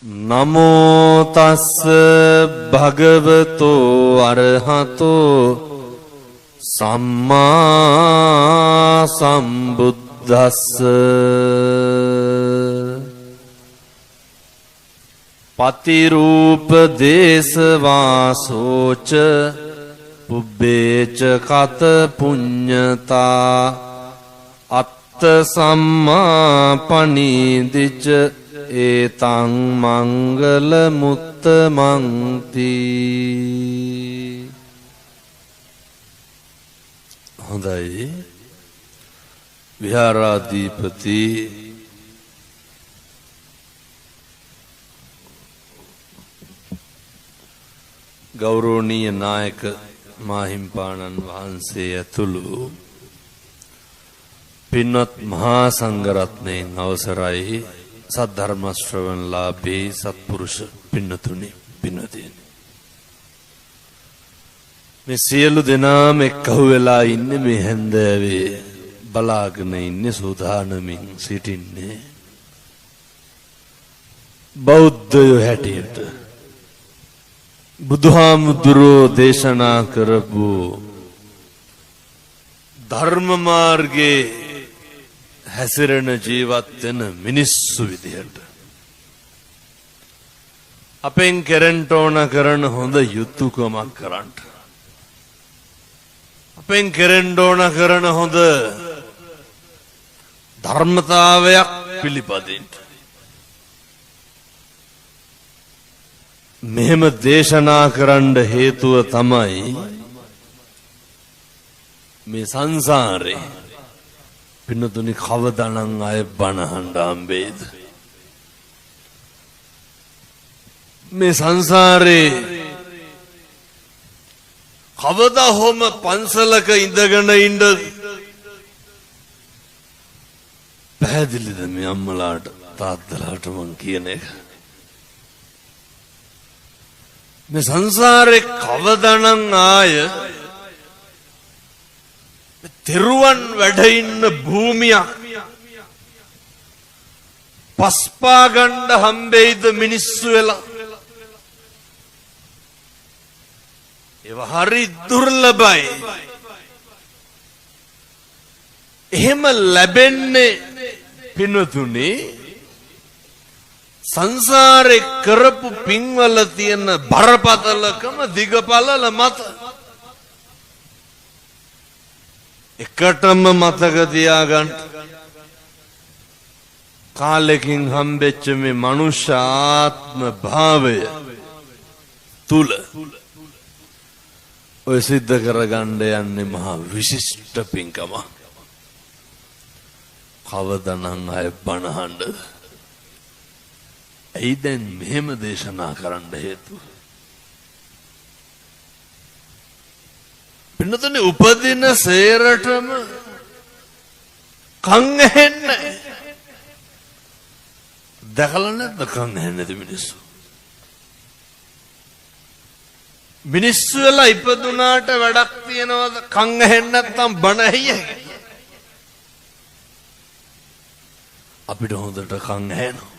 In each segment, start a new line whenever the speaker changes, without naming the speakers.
නමෝ තස්ස භගවතෝ අරහතෝ සම්මා සම්බුද්දස්ස පතිරූප දේශවාසෝච පුබ්බේච කත පුඤ්ඤතා අත්ත සම්මා පනීදිච ඒතං මංගල මුත්තමන්ති. හොඳයි. විහාරාධිපති ගෞරවනීය නායක මාහිම්පාණන් වහන්සේ ඇතුළු පින්වත් මහා සංඝරත්නයන් අවසරයි. සද්ධර්ම ශ්‍රවණලාභී සත්පුරුෂ පින්නතුනි පින්නතියනි, මේ සියලු දෙනාම එක්කහු වෙලා ඉන්නේ මේ හැන්දෑවේ බලාගෙන ඉන්නේ සූදානමින් සිටින්නේ බෞද්ධයෝ හැටියට බුදුහාමුදුරෝ දේශනා කරපු ධර්ම මාර්ගයේ හැසිරෙන ජීවත් වෙන මිනිස්සු විදිහට අපෙන් කෙරෙන්න ඕන කරන හොඳ යුතුයකමක් කරන්න, අපෙන් කෙරෙන්න ඕන කරන හොඳ ධර්මතාවයක් පිළිපදින්න. මෙහෙම දේශනා කරන්න හේතුව තමයි මේ සංසාරේ පින්නතුනි කවදානම් අය බණහඬ හම්බෙයිද? මේ සංසාරේ කවදා හොම පන්සලක ඉඳගෙන ඉන්න පැහැදිලිද මේ අම්මලාට තාත්තලාට මං කියන එක? මේ සංසාරේ කවදානම් ආය තෙරුවන් වැඩ ඉන්න භූමියක් පස්පා ගන්න හම්බෙයිද මිනිස්සු වෙලා? ඒව හරි දුර්ලභයි. එහෙම ලැබෙන්නේ පින්වතුනි සංසාරේ කරපු පින්වල තියෙන බරපතලකම දිගපළල මත. එකටම මතක තියාගන්න, කාලෙකින් හම්බෙච්ච මේ මනුෂ්‍ය ආත්ම භාවය තුල ඔය සිද්ධ කරගන්න යන්නේ මහා විශිෂ්ට පින්කම. කවදානම් අය බණහඬ ඇයි දැන් මෙහෙම දේශනා කරන්න හේතුව? පින්නතුනි උපදින සේරටම කන් ඇහෙන්නේ. දැකලා නැද්ද කන් ඇහෙන්නේ නැති මිනිස්සු? මිනිස්සු වෙලා ඉපදුනාට වැඩක් තියනවද කන් ඇහෙන්නේ නැත්නම් බණ ඇහිය? අපිට හොඳට කන් ඇහෙනවා.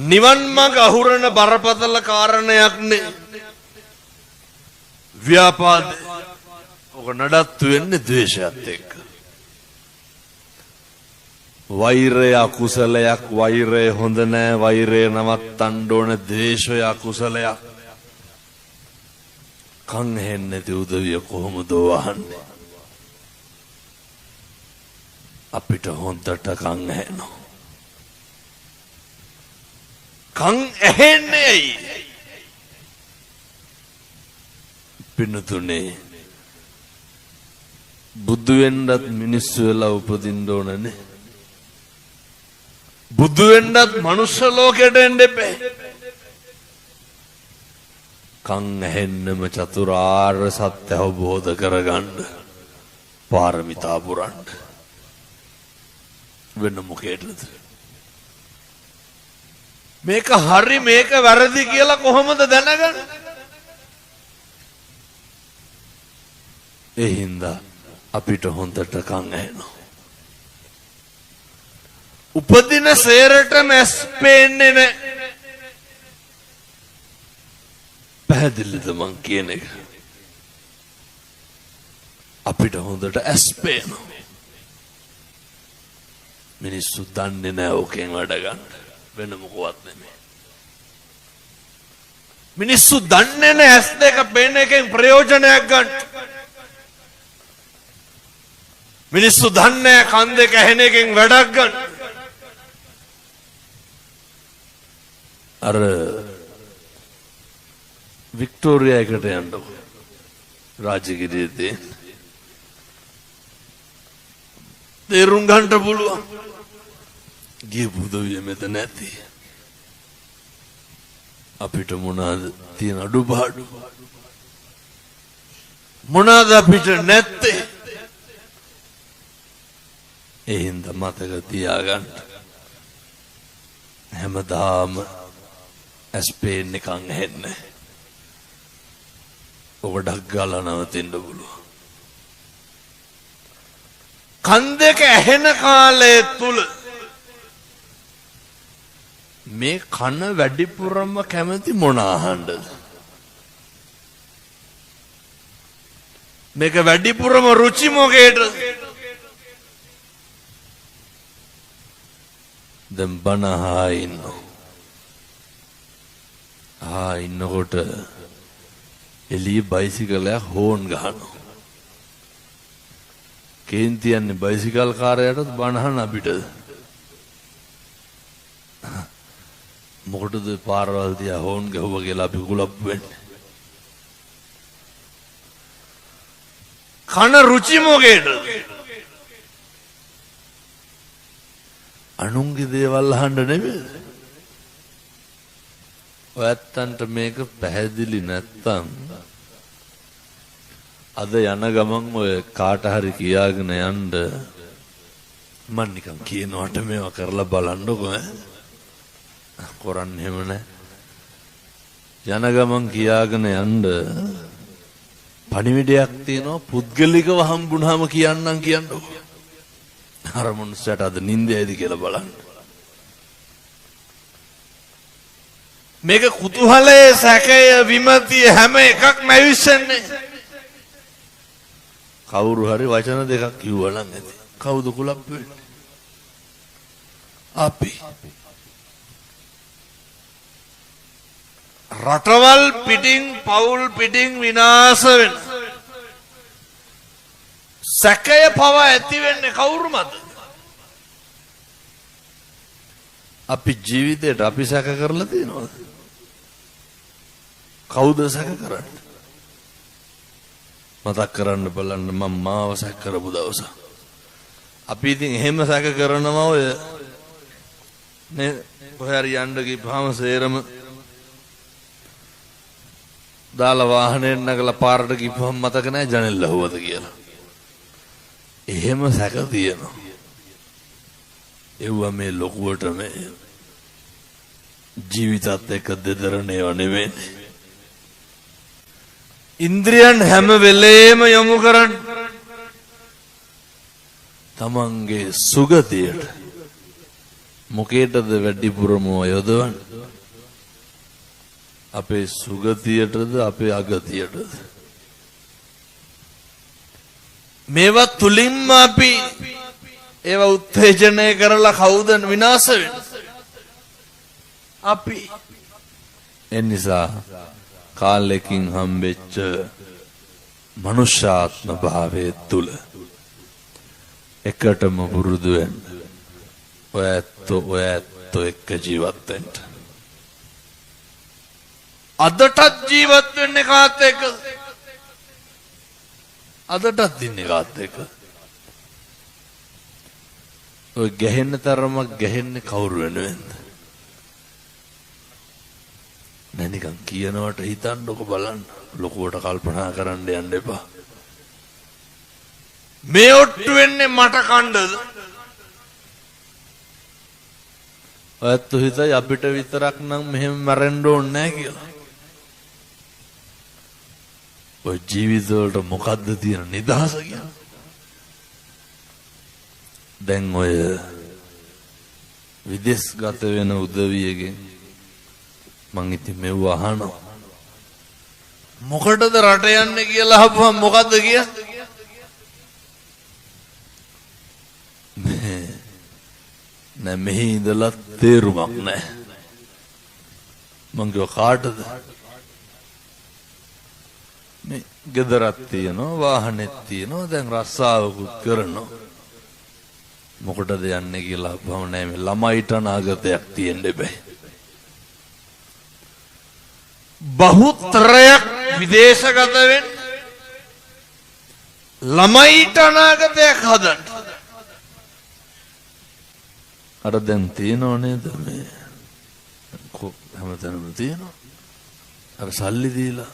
නිවන් මඟ අහුරන බරපතල කාරණයක් නේ ව්‍යාපාද. ඔක නඩත්තු වෙන්නේ ද්වේෂයත් එක්ක. වෛරය අකුසලයක්, වෛරය හොඳ නෑ, වෛරය නවත්තන්න ඕන, ද්වේෂය අකුසලයක්. කන් ඇහෙන්නේ නැති උදවිය කොහොමද වහන්නේ? අපිට හොඳට කන් ඇහෙනවා. කන් ඇහෙන්නේ ඇයි? පින්නතුනේ බුදු වෙන්නත් මිනිස්සු වෙලා උපදින්න ඕනනේ. බුදු වෙන්නත් මනුෂ්‍ය ලෝකෙට එන්න එපා. කන් ඇහෙන්නම චතුරාර්ය සත්‍ය අවබෝධ කරගන්න, පාරමිතා පුරන්න. වෙන මොකේද? මේක හරි මේක වැරදි කියලා කොහොමද දැනගන්නේ? ඒ හින්දා අපිට හොඳට කන් ඇහෙනවා. උපදින සේරට මැස් පේන්නේ නැහැ. පැහැදිලිද මං කියන එක? අපිට හොඳට ඇස් පේනවා. මිනිස්සු දන්නේ නැහැ ඕකෙන් වැඩ ගන්න. වෙන මොකවත් නෙමෙයි. මිනිස්සු දන්නේ නැහැ ඇස් දෙක පේන එකෙන් ප්‍රයෝජනයක් ගන්න. මිනිස්සු දන්නේ කන් දෙක ඇහෙන එකෙන් වැඩක් ගන්න. අර වික්ටෝරියා එකට යන්නකො. රාජගිරියේදී තේරුම් ගන්නට පුළුවන්. ගිය බුදුවිය මෙතන නැති. අපිට මොනවාද තියෙන අඩුපාඩු? මොනවාද අපිට නැත්තේ? ඒ හින්දා මතක තියාගන්න. හැමදාම ඇස්පේන් එකක් ඇහෙන්නේ. ඔබ ඩක් ගාලා නවතින්න පුළුවන්. කන් දෙක ඇහෙන කාලය තුල මේ කන වැඩිපුරම කැමති මොන අහන්නද? මේක වැඩිපුරම රුචි මොකේද? දැන් බනහා ඉන්නකොට එළිය බයිසිකලයක් හෝන් ගහනවා. කේන්ති යන්නේ බයිසිකල් කාරයටත් බනහන අපිටද? මොකටද පාරවල් දිහා හෝන් ගහුවා කියලා අපි කුලප්පු වෙන්නේ? කන රුචි මොකේද? අනුන්ගේ දේවල් අහන්න නෙමෙයි. ඔයත්තන්ට මේක පැහැදිලි නැත්තම් අද යන ගමන් ඔය කාට හරි කියාගෙන යන්න මම නිකන් කියනවට මේවා කරලා බලන්නකො ඈ. කරන්නේ එහෙම නැහැ. යන ගමන් කියාගෙන යන්න පණිවිඩයක් තියෙනවා පුද්ගලිකව හම්බුනහම කියන්නම් කියන්නකො. අර මොන්සට අද නින්දයේද කියලා බලන්න. මේක කුතුහලයේ සැකය විමතිය හැම එකක්ම ඇවිස්සන්නේ. කවුරු හරි වචන දෙකක් කිව්වා නම් ඇති. කවුද කුලප්පු වෙන්නේ? අපි. රටවල් පිටින් පවුල් පිටින් විනාශ වෙන සැකය පව ඇති වෙන්නේ කවුරු මත? අපි ජීවිතේට අපි සැක කරලා තියෙනවද? කවුද සැක කරන්නේ? මතක් කරන්න බලන්න මම මාව සැක කරපු දවස. අපි ඉතින් එහෙම සැක කරනවා ඔය නේ කොහේ හරි යන්න ගිහම සේරම දාලා වාහනයෙන් නගලා පාරට ගිහම මතක නැහැ ජනෙල් ඇහුවද කියලා. එහෙම සැක තියෙනවා. ඒව මේ ලොකුවට මේ ජීවිතත් එක්ක දෙදරණේව නෙවෙයි. ඉන්ද්‍රියන් හැම වෙලේම යොමු කරන්න තමන්ගේ සුගතියට. මොකේටද වැඩිපුරම යොදවන්නේ? අපේ සුගතියටද අපේ අගතියටද? මේවා තුලින්ම අපි ඒවා උත්තේජනය කරලා කවුද විනාශ වෙන්නේ? අපි. එනිසා කාලෙකින් හම්බෙච්ච මනුෂ්‍යාත්ම භාවයේ තුල එකටම පුරුදු වෙන්න. ඔයත් එක්ක ජීවත් වෙන්න. අදටත් ජීවත් වෙන්නේ කාත් එක්ක? අදටත් ඉන්නේ කාත් එක්ක? ඔය ගැහෙන්න තරමක් ගැහෙන්නේ කවුරු වෙනුවෙන්ද? නැනිකන් කියනවට හිතන්නකො බලන්න. ලොකුවට කල්පනා කරන්න යන්න එපා. මේ ඔට්ටු වෙන්නේ මට කණ්ඩද? ඔයත් හිතයි අපිට විතරක් නම් මෙහෙම මැරෙන්න ඕනේ නැහැ කියලා. ඔය ජීවිත වලට මොකද්ද තියෙන නිදහස කියන්නේ? දැන් ඔය විදේශගත වෙන උදවියගෙන් මං ඉතින් මෙව අහනවා මොකටද රට යන්නේ කියලා අහපුවම මොකද්ද කියන්නේ? නෑ මෙහි ඉඳලා තේරුමක් නෑ. මං කිව්වා කාටද? මේ ගෙදරක් තියෙනවා වාහනෙත් තියෙනවා දැන් රස්සාවකුත් කරනවා. මොකටද යන්නේ කියලා අහපුවම නෑ මේ ළමයිට අනාගතයක් තියෙන්න බෑ. බහුතරයක් විදේශගත වෙන්න ළමයිට අනාගතයක් හදන්න. අර දැන් තියෙනව නේද මේ හැමතැනම තියෙනවා. අර සල්ලි දීලා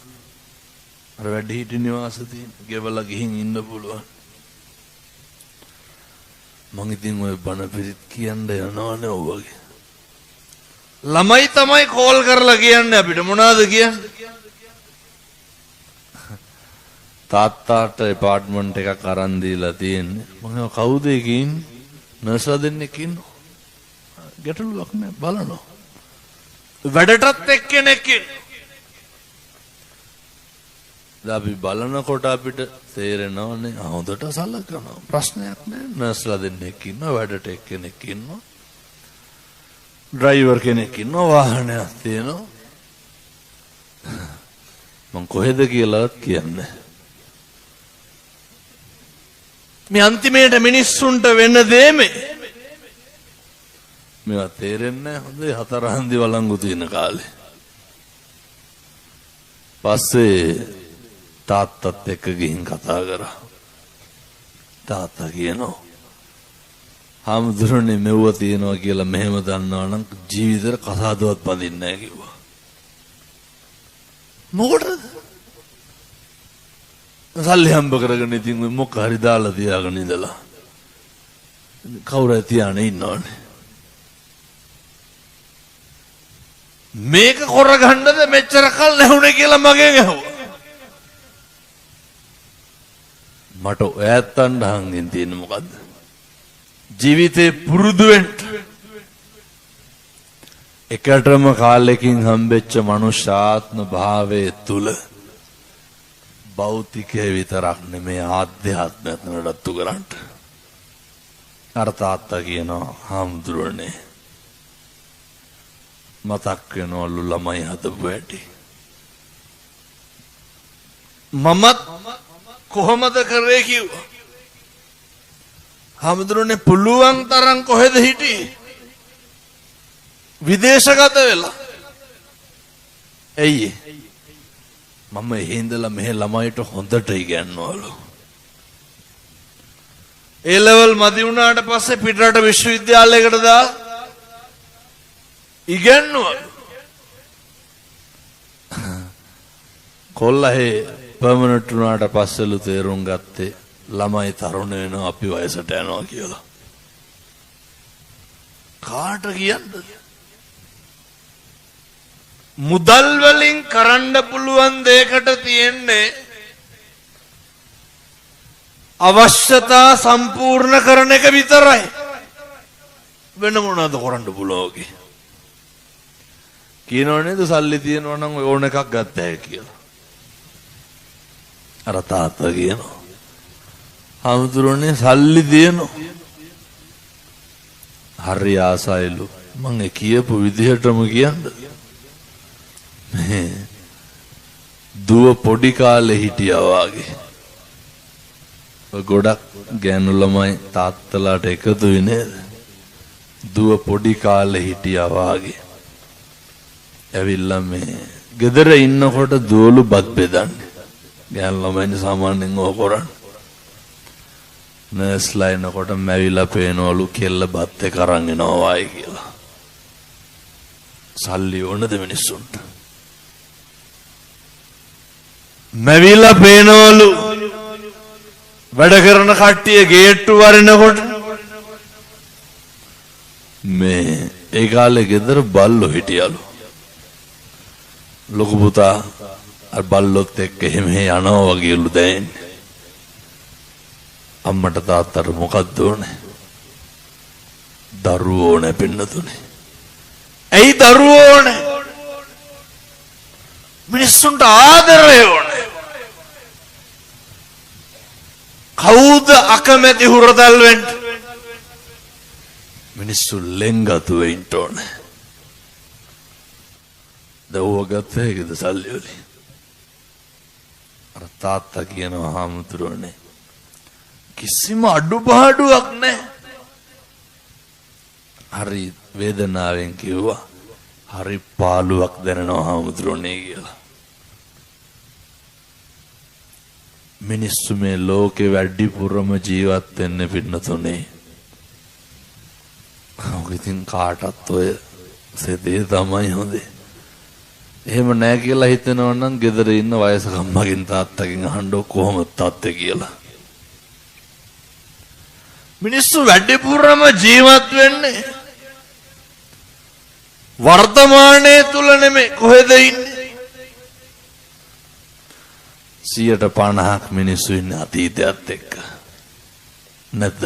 අර වැඩිහිටි නිවාස තියෙන ගෙවලා ගිහින් ඉන්න පුළුවන්. මං ඉතින් ඔය බණ පිරිත් කියන්න යනවනේ ඔය වගේ. ළමයි තමයි කෝල් කරලා කියන්නේ අපිට මොනවද කියන්නේ? තාත්තාට ඇපාර්ට්මන්ට් එකක් අරන් දීලා තියෙන්නේ. මම කවුද ඒකින්? නර්ස්ලා දෙන්නෙක් ඉන්නවා. ගැටලුවක් නෑ බලනවා. වැඩටත් එක්කෙනෙක් ඉන්නවා. අපි බලනකොට අපිට තේරෙනවනේ හොඳට සලකනවා. ප්‍රශ්නයක් නෑ. නර්ස්ලා දෙන්නෙක් ඉන්නවා, වැඩට එක්කෙනෙක් ඉන්නවා. ඩ්‍රයිවර් කෙනෙක් ඉන්නවා, වාහනයක් තියෙනවා. මං කොහෙද කියලාත් කියන්නේ. මේ අන්තිමේට මිනිස්සුන්ට වෙන දෙමේ මේවා තේරෙන්නේ හොඳයි හතර හන්දි වළංගු තියෙන කාලේ. පස්සේ තාත්තත් එක්ක ගිහින් කතා කරා. තාත්තා කියනවා හාමුදුරනේ මෙව්ව තියෙනවා කියලා මෙහෙම දන්නවා නම් ජීවිතේට කසාදවත් බඳින්නේ නැහැ කිව්වා. මොකටද? සල්ලි හම්බ කරගෙන ඉතින් මොකක් හරි දාලා තියාගෙන ඉඳලා කවුරු තියානේ ඉන්නවනේ. මේක කරගන්නද මෙච්චර කල් නැහුනේ කියලා මගෙන් ඇහුවා. මට ඔයත්තන් හංගෙන් තියෙන මොකද්ද? ජීවිතේ පුරුදු වෙන්න. එකටම කාලෙකින් හම්බෙච්ච මනුෂ්‍යාත්ම භාවයේ තුල භෞතිකය විතරක් නෙමෙයි ආධ්‍යාත්මයත් නඩත්තු කරන්න. අර තාත්තා කියනවා හාමුදුරනේ මතක් වෙනවලු ළමයි හදපු හැටි. මමත් කොහොමද කරේ කිව්වා. හාමුදුරනේ පුළුවන් තරම් කොහෙද හිටියේ? විදේශගත වෙලා. ඇයි? මම එහෙඳලා මෙහෙ ළමයිට හොඳට ඉගෙනනවලු. ඒ ලෙවල් මදි වුණාට පස්සේ පිටරට විශ්වවිද්‍යාලයකට දාලා ඉගෙනනවලු. කොල්ලහේ පර්මනන්ට් වුණාට පස්සෙලු තේරුම් ගත්තේ ළමයි තරුණ වෙනවා අපි වයසට යනවා කියලා. කාට කියන්නද? මුදල් වලින් කරන්න පුළුවන් දෙයකට තියෙන්නේ අවශ්‍යතා සම්පූර්ණ කරන එක විතරයි. වෙන මොනවද කරන්න පුළුවන්? කියනව නේද සල්ලි තියෙනවා නම් ඕන එකක් ගත්ත හැකියි කියලා. අර තාත්තා කියනවා හාමුදුරනේ සල්ලි තියෙනවා. හරි ආසයිලු. මම කියපු විදිහටම කියන්නද? දුව පොඩි කාලේ හිටියා වාගේ. ගොඩක් ගෑනු ළමයි තාත්තලාට එකතු වෙන්නේ. දුව පොඩි කාලේ හිටියා වාගේ. ඇවිල්ලා මේ ගෙදර ඉන්නකොට දුවලු බත් බෙදන්නේ. ගෑනු ළමයින් සාමාන්‍යයෙන් ඕක කරන්නේ. නර්ස්ලා එනකොට මැවිලා පේනවලු කෙල්ල බත් එක අරන් එනවා වයි කියලා. සල්ලි ඕනද මිනිස්සුන්ට? මැවිලා පේනවලු වැඩ කරන කට්ටිය ගේට්ටු වරිනකොට මේ ඒ කාලේ ගෙදර බල්ලෝ හිටියලු. ලොකු පුතා අර බල්ලොත් එක්ක එහෙම යනවා වගේලු දැනෙන්නේ. අම්මට තාත්තට මොකක්ද ඕනේ? දරුවෝ ඕනේ පින්නතුනේ. ඇයි දරුවෝ ඕනේ? මිනිස්සුන්ට ආදරය ඕනේ. කවුද අකමැති හුරතල් වෙන්න? මිනිස්සු ලෙන්ගතු වෙන්න ඕනේ. දවුව ගත්ත එකද සල්ලි වලින්. අර තාත්තා කියනවා හාමුදුරුවනේ කිසිම අඩුපාඩුවක් නැහැ. හරි වේදනාවෙන් කිව්වා. හරි පාළුවක් දැනෙනවා හාමුදුරුවනේ කියලා. මිනිස්සු මේ ලෝකේ වැඩිපුරම ජීවත් වෙන්නේ පින්නතුනේ. ඔක ඉතින් කාටත් ඔය සෙදේ තමයි හොඳේ. එහෙම නැහැ කියලා හිතනවා නම් ගෙදර ඉන්න වයසක අම්මගෙන් තාත්තගෙන් අහන්න කොහොමද තාත්තේ කියලා. මිනිස්සු වැඩිපුරම ජීවත් වෙන්නේ වර්තමානයේ තුල නෙමෙයි කොහෙද ඉන්නේ? 50% මිනිස්සු ඉන්නේ අතීතයත් එක්ක. නැද්ද?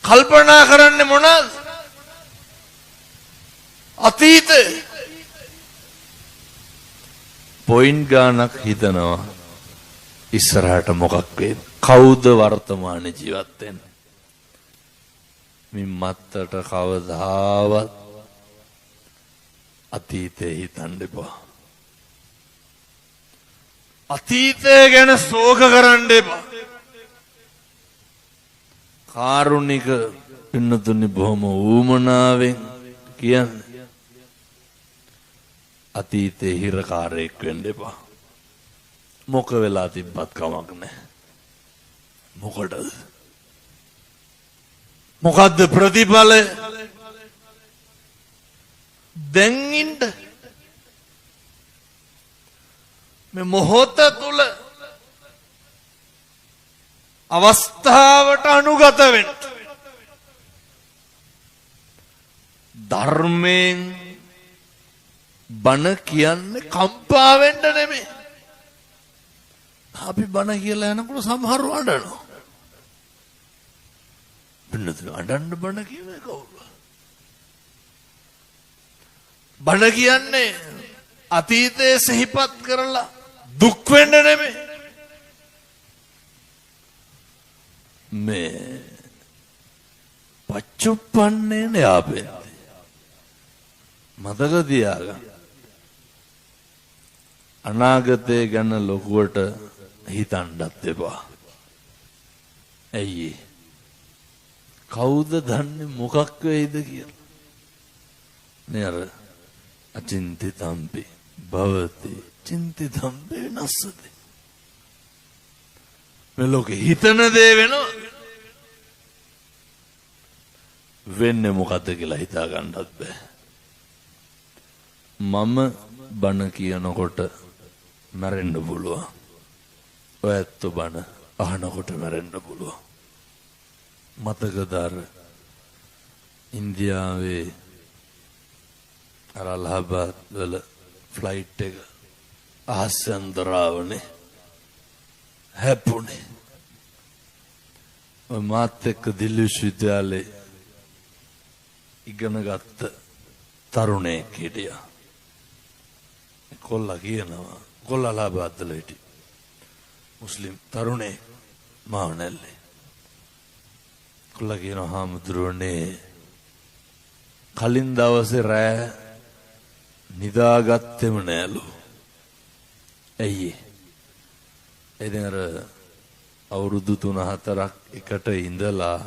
කල්පනා කරන්නේ මොනවද? අතීතේ පොයින්ට් ගානක් හිතනවා ඉස්සරහට මොකක් වේද? කවුද වර්තමානයේ ජීවත් වෙන්නේ? මින් මත්තට කවදාවත් අතීතේ හිතන්න එපා. අතීතය ගැන ශෝක කරන්න එපා. කාරුණික පින්නතුනි බොහොම ඌමනාවෙන් කියන්නේ අතීතේ හිරකාරයෙක් වෙන්න එපා. මොක වෙලා තිබ්බත් කමක් නැහැ. මොකටද? මොකද්ද ප්‍රතිඵලය? දැන් ඉන්න මේ මොහොත තුල අවස්ථාවට අනුගත වෙන්න. ධර්මයෙන් බණ කියන්නේ කම්පා වෙන්න නෙමෙයි. අපි බණ කියලා යනකොට සමහරව අඬනවා. පින්නතුන අඬන්න බණ කියන්නේ කවුරුද? බණ කියන්නේ අතීතයේ සිහිපත් කරලා දුක් වෙන්න නෙමෙයි. මේ පච්චුප්පන්නේ න්යාපෙන්ති. මතක තියාගන්න. අනාගතය ගැන ලොකුවට හිතන්නත් එපා. ඇයි? කවුද දන්නේ මොකක් වෙයිද කියලා? නේ අර අචින්තිතම්පි භවති චින්තිතම්පි විනස්සති. මේ ලෝකේ හිතන දේ වෙනවා. වෙන්නේ මොකද්ද කියලා හිතා ගන්නත් බෑ. මම බණ කියනකොට මැරෙන්න පුළුවන්. ඔයත් බණ අහනකොට මැරෙන්න පුළුවන්. මතකද අර ඉන්දියාවේ අර අලහබාද් වල ෆ්ලයිට් එක ආසන්දරාවනේ හැපුණේ. ඔය මාත් එක්ක දිල්ලි විශ්වවිද්‍යාලේ ඉගෙන ගත්ත තරුණයෙක් හිටියා. කොල්ලා කියනවා කොල්ලා අලහබාද්දල හිටි මුස්ලිම් තරුණයෙක් මාව නැල්ලේ. කොල්ලා කියනවා හාමුදුරුවනේ කලින් දවසේ රෑ නිදාගත්තෙම නෑලු. ඇයි? එදින අර අවුරුදු 3-4ක් එකට ඉඳලා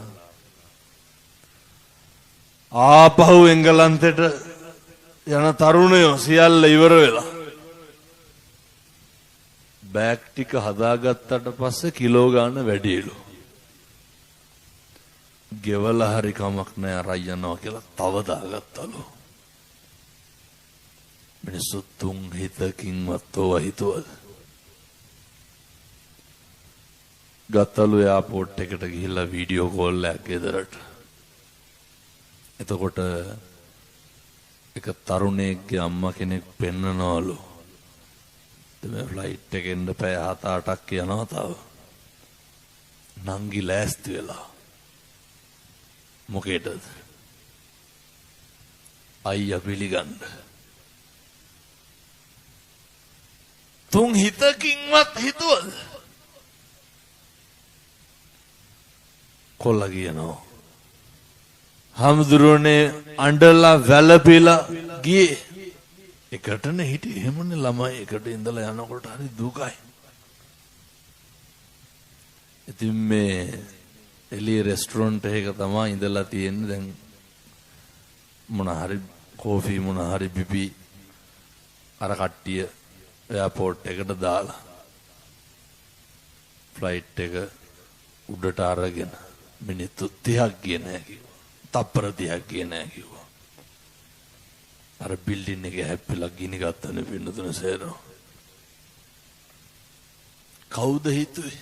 ආපහු එංගලන්තෙට යන තරුණයෝ සියල්ල ඉවර වෙලා බෑග් ටික හදාගත්තට පස්සේ කිලෝ ගන්න වැඩිලු. ගෙවලා හරි කමක් නෑ අරයි යනවා කියලා තව දාගත්තලු. මිනිස්සු තුන් හිතකින්වත් ඕවා හිතුවද? ගත්තලු එයාපෝට් එකට ගිහිල්ලා වීඩියෝ කෝල් එකක් ගෙදරට. එතකොට එක තරුණයෙක්ගේ අම්මා කෙනෙක් පෙන්නනවලු. මේ ෆ්ලයිට් එකෙන් පැය 7-8ක් යනවා තව. නංගි ලෑස්ති වෙලා. මොකේද? අයියා පිළිගන්න. තුන් හිතකින්වත් හිතුවද? කොල්ලා කියනවා හාමුදුරුවනේ අඬලා වැළපිලා ගියේ. එකටනේ හිටියේ. එහෙමනේ ළමයි එකට ඉඳලා යනකොට හරි දුකයි. ඉතින් මේ එළිය රෙස්ටොරන්ට් එකක තමයි ඉඳලා තියෙන්නේ. දැන් මොන හරි කෝෆි මොන හරි බිබි අර කට්ටිය එයාපෝට් එකට දාලා ෆ්ලයිට් එක උඩට අරගෙන මිනිත්තු 30ක් ගියේ නැහැ කිව්වා. තප්පර 30ක් ගියේ නැහැ කිව්වා. අර බිල්ඩින් එකේ හැප්පිලා ගිනි ගත්තනේ පින්නතුන සේරෝ. කවුද හිතුවේ?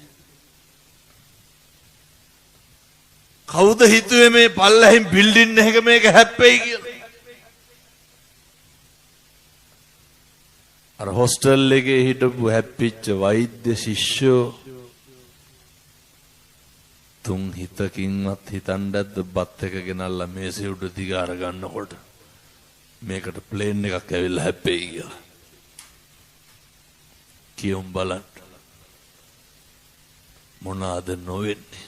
කවුද හිතුවේ මේ පල්ලෙහින් බිල්ඩින් එකක මේක හැප්පෙයි කියලා? අර හොස්ටල් එකේ හිටපු හැප්පිච්ච වෛද්‍ය ශිෂ්‍යෝ තුන් හිතකින්වත් හිතන්නද බත් එක ගෙනල්ලා මේසේ උඩ දිගාර ගන්නකොට මේකට ප්ලේන් එකක් ඇවිල්ලා හැප්පෙයි කියලා. කියුම් බලන්න මොනවාද නොවෙන්නේ?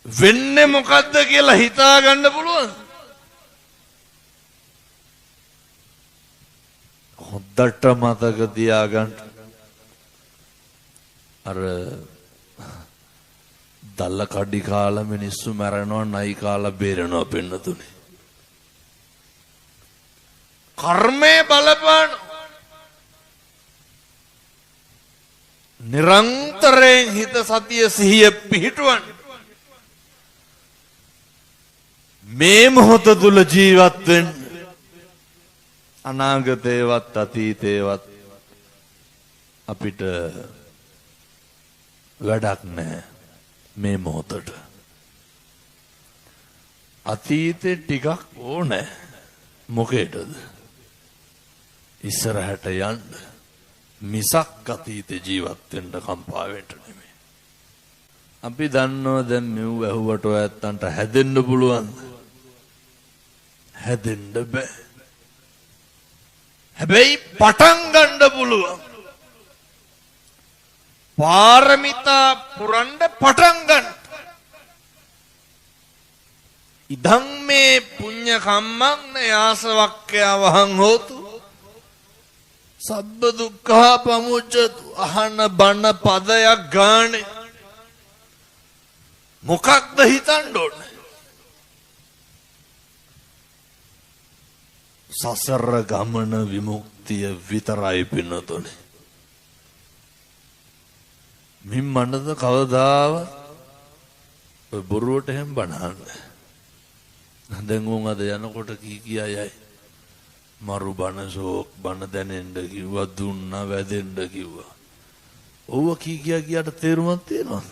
වෙන්නේ මොකද්ද කියලා හිතා ගන්න පුළුවන්. හොද්දට මතක තියාගන්න. අර දල්ල කඩි කාලා මිනිස්සු මැරෙනවා, නයි කාලා බේරෙනවා පින්නතුනේ. කර්මයේ බලපාන නිරන්තරයෙන් හිත සතිය සිහිය පිහිටුවන්. මේ මොහොත තුල ජීවත් වෙන්න. අනාගතේවත් අතීතේවත් අපිට වැඩක් නැහැ. මේ මොහොතට අතීතේ ටිකක් ඕනේ. මොකේද? ඉස්සරහට යන්න. මිසක් අතීතේ ජීවත් වෙන්න කම්පා වෙන්න නෙමෙයි. අපි දන්නවා දැන් මෙව් ඇහුවට ඔයත්තන්ට හැදෙන්න පුළුවන්. හැදෙන්න බෑ. හැබැයි පටන් ගන්න පුළුවන්. පාරමිතා පුරන්න පටන් ගන්න. ඉදං මේ පුඤ්ඤ කම්මං යාසවක්ඛ්‍යා වහං හෝතු සබ්බ දුක්ඛා පමුච්චතු. අහන බණ පදයක් ගානේ මොකක්ද හිතන්න ඕනේ? සසර ගමන විමුක්තිය විතරයි පින්නතුනේ. මින් මනද කවදාවත් ඔය බොරුවට හැම බනහන්නේ. දැන් උන් අද යනකොට කී කියා යයි. මරු බන ෂෝක් බන දැනෙන්න කිව්වා, දුන්නා වැදෙන්න කිව්වා. ඔව්ව කී කියා කියට තේරුමක් තියෙනවද?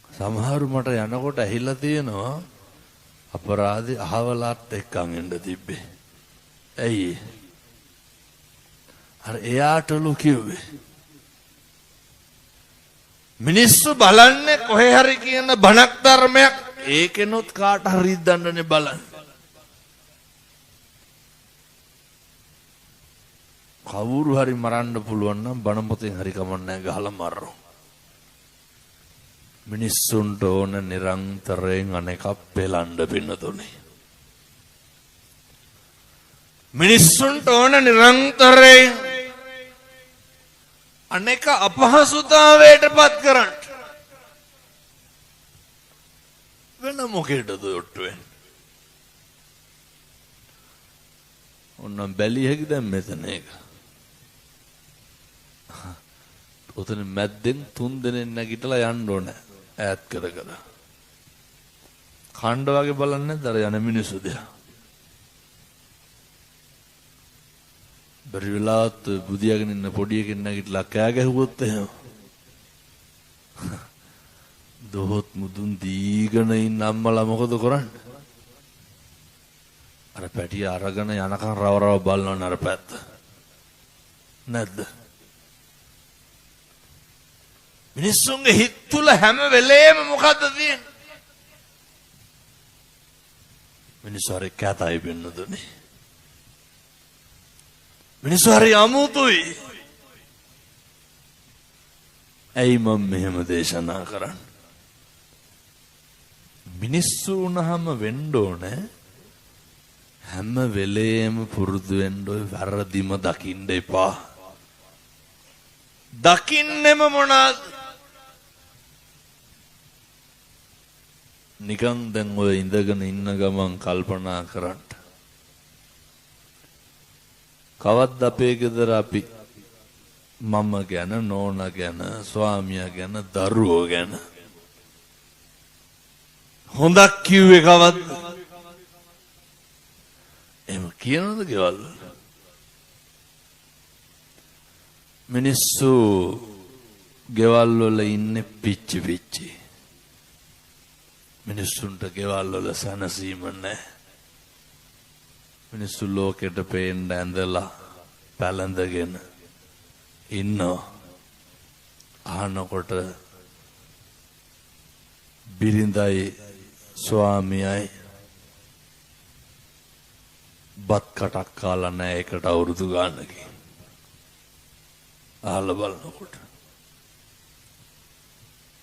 සමහරු මට යනකොට ඇහිලා තියෙනවා අපරාධي අහවලාත් එක්කන් එන්න තිබ්බේ. ඇයි? අර එයාටලු කිව්වේ. මිනිස්සු බලන්නේ කොහේ හරි කියන බණක් ධර්මයක් ඒකෙනොත් කාට හරි දන්නනේ බලන්න. කවුරු හරි මරන්න පුළුවන් නම් බණ පොතෙන් හරි කමන්නේ ගහලා මරනවා. මිනිස්සුන්ට ඕන නිරන්තරයෙන් අනේක පෙලන්න පින්නතුනේ. මිනිස්සුන්ට ඕන නිරන්තරයෙන් අනේක අපහසුතාවයට පත් කරන්න. වෙන මොකේද ඔට්ටු වෙන්නේ? ඔන්න බැලිය හැකි දැන් මෙතන එක. ඔතන මැද්දෙන් 3 දෙනෙක් නැගිටලා යන්න ඕනේ. ඈත් කර කර. කණ්ඩ වගේ බලන්නේ දර යන මිනිස්සු දිහා. බැරි වෙලාවත් බුදියාගෙන ඉන්න පොඩි එකෙක් නැගිටලා කෑ ගැහුවොත් එහෙම. දොහොත් මුදුන් දීගෙන ඉන්න අම්මලා මොකද කරන්නේ? අර පැටිය අරගෙන යනකන් රව රව බලනවා අර පැත්ත. නැද්ද? මිනිස්සුන්ගේ හිත තුල හැම වෙලේම මොකද්ද තියෙන්නේ? මිනිස්සු හරි කැතයි වෙන්නදුනේ. මිනිස්සු හරි අමුතුයි. ඇයි මම මෙහෙම දේශනා කරන්නේ? මිනිස්සු වුණාම වෙන්න ඕනේ හැම වෙලේම පුරුදු වෙන්න ඔය වැරදිම දකින්න එපා. දකින්නෙම මොනවාද? නිකන් දැන් ඔය ඉඳගෙන ඉන්න ගමන් කල්පනා කරන්න. කවද්ද අපේ ගෙදර අපි මම ගැන, නෝනා ගැන, ස්වාමියා ගැන, දරුවෝ ගැන හොඳක් කිව්වේ කවද්ද? එහෙම කියනවද ගෙවල් වල? මිනිස්සු ගෙවල් වල ඉන්නේ පිච්චි පිච්චි. මිනිස්සුන්ට ගෙවල් වල සැනසීම නැහැ. මිනිස්සු ලෝකෙට පේන්න ඇඳලා පැලඳගෙන ඉන්නවා. අහනකොට බිරිඳයි ස්වාමියයි බත් කටක් කාලා නැහැ එකට අවුරුදු ගානකින්. අහලා බලනකොට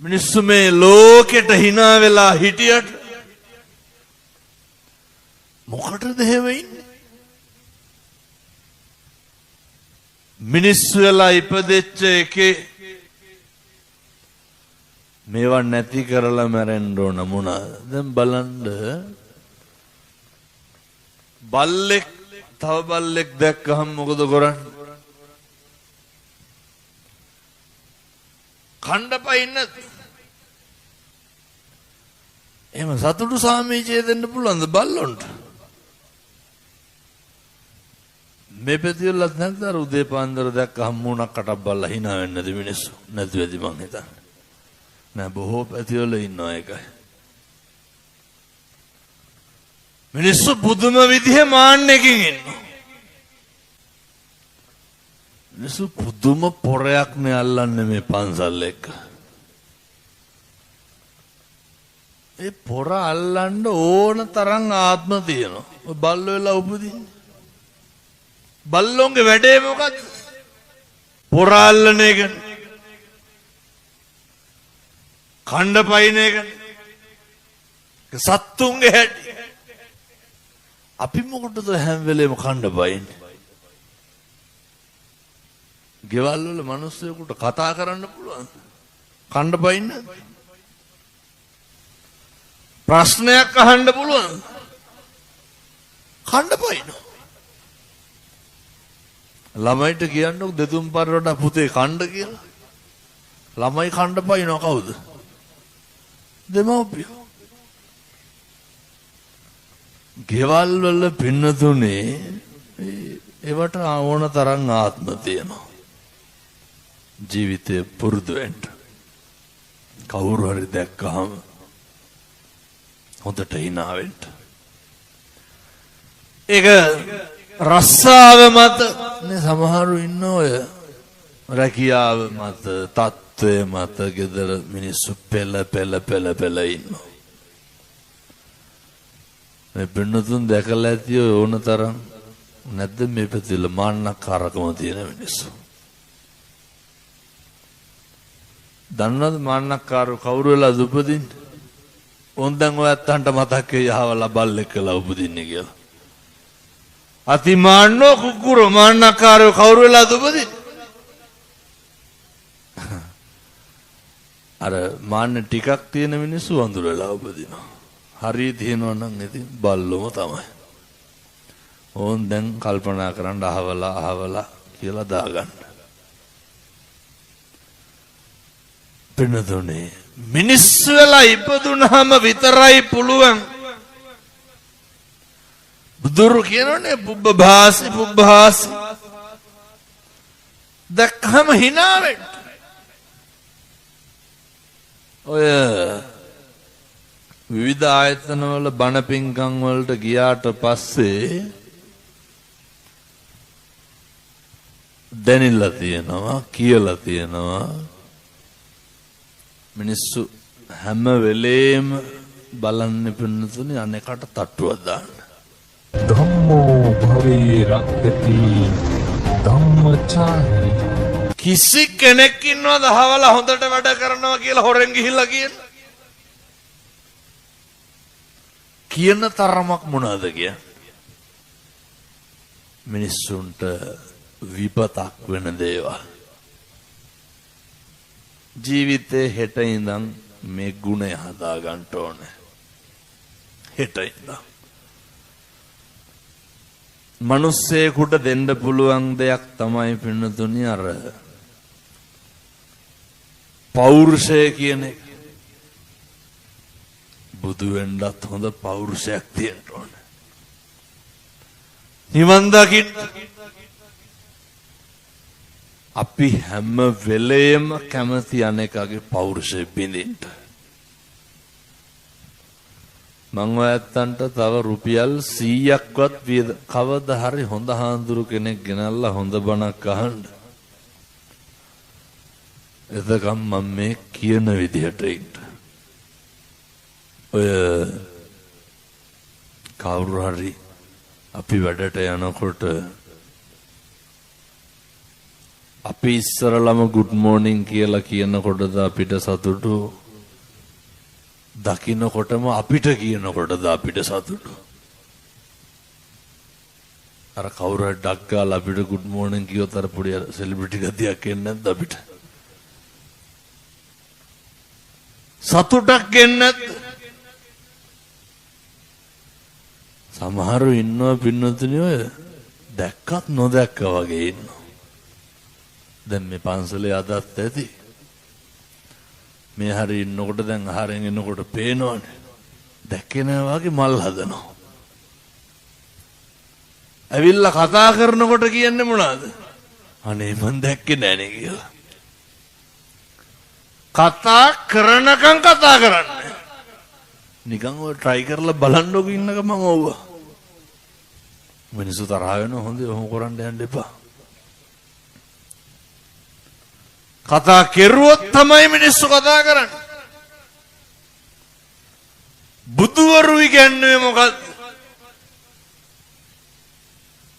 මිනිස්සු මේ ලෝකෙට hina වෙලා හිටියට මොකටද එහෙම ඉන්නේ? මිනිස්සු වෙලා ඉපදෙච්ච එකේ මේවා නැති කරලා මැරෙන්න ඕන මොනවාද? දැන් බලන්න බල්ලෙක් තව බල්ලෙක් දැක්කහම මොකද කරන්නේ? කණ්ඩපයින් නැත්. එහෙම සතුටු සාමීචය දෙන්න පුළුවන්ද බල්ලොන්ට? මේ පැතිවලත් නැද්ද අර උදේ පාන්දර දැක්කහම මුණක් කටක් බල්ලා hina වෙන්නේ නැති මිනිස්සු? නැති වෙදි මං හිතන්නේ. නෑ බොහෝ පැතිවල ඉන්නවා ඒකයි. මිනිස්සු බුදුම විදිහේ මාන්නකින් ඉන්නවා. මිනිස්සු පුදුම පොරයක් නේ අල්ලන්නේ මේ පන්සල් එක්ක. ඒ පොර අල්ලන්න ඕන තරම් ආත්ම තියෙනවා. ඔය බල්ලෝ වෙලා උපදින්නේ. බල්ලොන්ගේ වැඩේ මොකද්ද? පොර අල්ලන එක. කණ්ඩ පයින් එක. සත්තුන්ගේ හැටි. අපි මොකටද හැම වෙලේම කණ්ඩ පයින්නේ? ගෙවල් වල මිනිස්සුන්ට කතා කරන්න පුළුවන්. කණ්ඩ පයින්න. ප්‍රශ්නයක් අහන්න පුළුවන්. කණ්ඩ පයින්න. ළමයිට කියන්නකො දෙතුන් පාරකට පුතේ කණ්ඩ කියලා. ළමයි කණ්ඩ පයින්නව කවුද? දෙමව්පියෝ. ගෙවල් වල පින්නතුනේ ඒවට ඕන තරම් ආත්ම තියෙනවා. ජීවිතේ පුරුදු වෙන්න. කවුරු හරි දැක්කහම හොඳට hina වෙන්න. ඒක රස්සාව මත නේ සමහරු ඉන්න ඔය රැකියාව මත, තත්ත්වය මත ගෙදර මිනිස්සු පෙළ ඉන්නවා. මේ පින්නතුන් දැකලා ඇති ඕන තරම් නැද්ද මේ පැතිවල මාන්නකාරකම තියෙන මිනිස්සු? දන්නවද මාන්නකාරව කවුරු වෙලාද උපදින්නේ? ඕන්දන් ඔය අත්තන්ට මතක් වෙයි යහවලා බල්ලෙක් කියලා උපදින්නේ කියලා. අතිමාන්නෝ කුකුරෝ මාන්නකාරව කවුරු වෙලාද උපදින්නේ? අර මාන්න ටිකක් තියෙන මිනිස්සු වඳුර වෙලා උපදිනවා. හරිය තියෙනවා නම් ඉතින් බල්ලොම තමයි. ඕන් දැන් කල්පනා කරන්න අහවලා කියලා දාගන්න. පින්නතුනේ මිනිස්සු වෙලා ඉපදුනහම විතරයි පුළුවන්. බුදුරු කියනෝනේ පුබ්බභාසි දැක්කම hina වෙන්න. ඔය විවිධ ආයතන වල බණ පින්කම් වලට ගියාට පස්සේ දැනෙලා තියෙනවා, කියලා තියෙනවා මිනිස්සු හැම වෙලේම බලන්නේ පින්නතුනේ අනේකට තට්ටුවක් දාන්න.
ධම්මෝ භවේ රක්ඛති ධම්මචාරී.
කිසි කෙනෙක් ඉන්නවද අහවල හොඳට වැඩ කරනවා කියලා හොරෙන් ගිහිල්ලා කියන තරමක් මොනවද කියන්නේ? මිනිස්සුන්ට විපතක් වෙන දේවල්. ජීවිතේ හෙට ඉඳන් මේ ගුණය හදා ගන්න ඕනේ. හෙට ඉඳන් මිනිස්සෙකුට දෙන්න පුළුවන් දෙයක් තමයි පින්නතුනි අර පෞරුෂය කියන එක. බුදු වෙන්නත් හොඳ පෞරුෂයක් තියෙන්න ඕනේ. නිවන් දකින්න අපි හැම වෙලේම කැමති අනේකගේ පෞරුෂය බින්දින්න. මං ඔයත්තන්ට තව රුපියල් 100ක්වත් කවදා හරි හොඳ හාඳුරු කෙනෙක් ගෙනල්ලා හොඳ බණක් අහන්න. එතකම් මම මේ කියන විදිහට ඉන්න. ඔය කවුරු හරි අපි වැඩට යනකොට අපි ඉස්සරළම good morning කියලා කියනකොටද අපිට සතුටු, දකින්නකොටම අපිට කියනකොටද අපිට සතුටු? අර කවුරු හරි ඩක් ගාලා අපිට good morning කියොත් අර පොඩි සෙලිබ්‍රිටි ගතියක් එන්නේ නැද්ද අපිට? සතුටක් එන්නේ නැද්ද? සමහරු ඉන්නවා පින්නතුනි ඔය දැක්කත් නොදැක්කා වගේ ඉන්නවා. දැන් මේ පන්සලේ අදත් ඇති. මේ හරි ඉන්නකොට දැන් ආහාරයෙන් එනකොට පේනවනේ. දැක්කේ නැහැ වගේ මල් හදනවා. ඇවිල්ලා කතා කරනකොට කියන්නේ මොනවද? අනේ මං දැක්කේ නෑනේ කියලා. කතා කරනකම් කතා කරන්නේ. නිකන් ඔය try කරලා බලන්නකො ඉන්න ගමන් ඕව. මිනිස්සු තරහ වෙනවා හොඳේ ඔහොම කරන්න යන්න එපා. කතා කෙරුවොත් තමයි මිනිස්සු කතා කරන්නේ. බුදුවරු කියන්නේ මොකක්ද?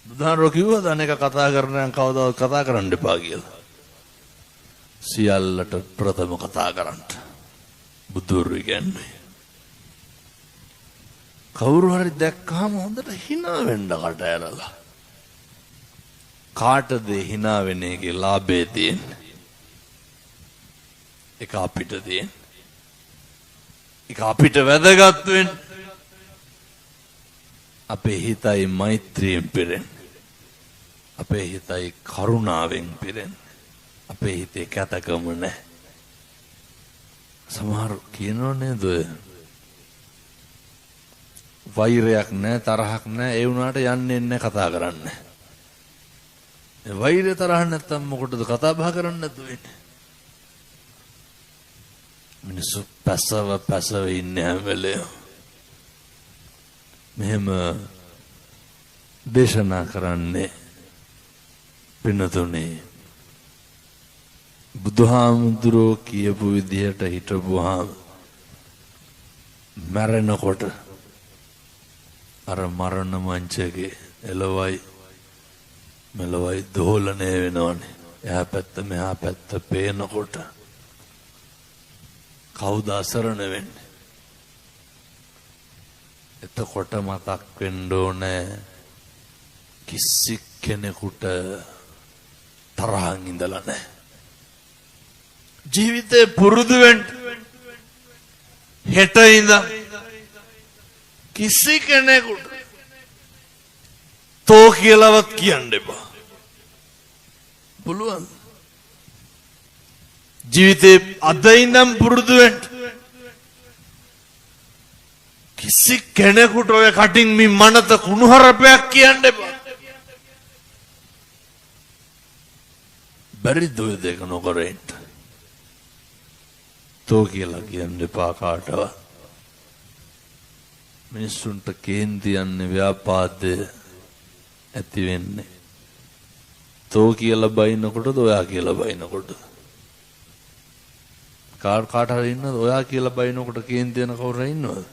බුදුහාරෝ කිව්වද අනේක කතා කරනයන් කවදාවත් කතා කරන්න එපා කියලා. සියල්ලට ප්‍රථම කතා කරන්න. බුදුවරු කියන්නේ. කවුරු හරි දැක්කහම හොඳට hina වෙන්න කට ඇරලා. කාටද hina වෙන එකේ ලාභය තියෙන්නේ? ඒක අපිට තියෙන. ඒක අපිට වැදගත් වෙන්නේ. අපේ හිතයි මෛත්‍රියෙන් පිරෙන්නේ. අපේ හිතයි කරුණාවෙන් පිරෙන්නේ. අපේ හිතේ කැතකම නැහැ. සමහර කියනෝ නේද වෛරයක් නැහැ, තරහක් නැහැ, ඒ වුණාට යන්නේ නැහැ, කතා කරන්නේ. ඒ වෛරය තරහ නැත්තම් මොකටද කතා බහ කරන්නේ නැතුව ඉන්නේ? මිනිස්සු පැසව ඉන්නේ හැම වෙලේම. මෙහෙම දේශනා කරන්නේ පින්නතුනේ බුදුහාමුදුරෝ කියපු විදිහට හිටපුවාම මරණකොට අර මරණ මංචකේ එළවයි මෙලවයි දෝලණය වෙනවනේ. එහා පැත්ත මෙහා පැත්ත පේනකොට කවුද අසරණ වෙන්නේ? එතකොට මතක් වෙන්න ඕනේ කිසි කෙනෙකුට තරහින් ඉඳලා නැහැ. ජීවිතේ පුරුදු වෙන්න හෙට ඉඳන් කිසි කෙනෙකුට තෝ කියලාවත් කියන්න එපා. පුළුවන්. ජීවිතේ අද ඉඳන් පුරුදු වෙන්න කිසි කෙනෙකුට ඔය කටින් මේ මනත කුණුහරුපයක් කියන්න එපා. බැරිද ඔය දෙක නොකර ඉන්න? තෝ කියලා කියන්න එපා කාටවත්. මිනිස්සුන්ට කේන්ති යන්නේ ව්‍යාපාදය ඇති වෙන්නේ. තෝ කියලා බයිනකොටද ඔයා කියලා බයිනකොට? කාට හරි ඉන්නවද? ඔයා කියලා බයිනකොට කේන්ති වෙන කවුරු ඉන්නවද?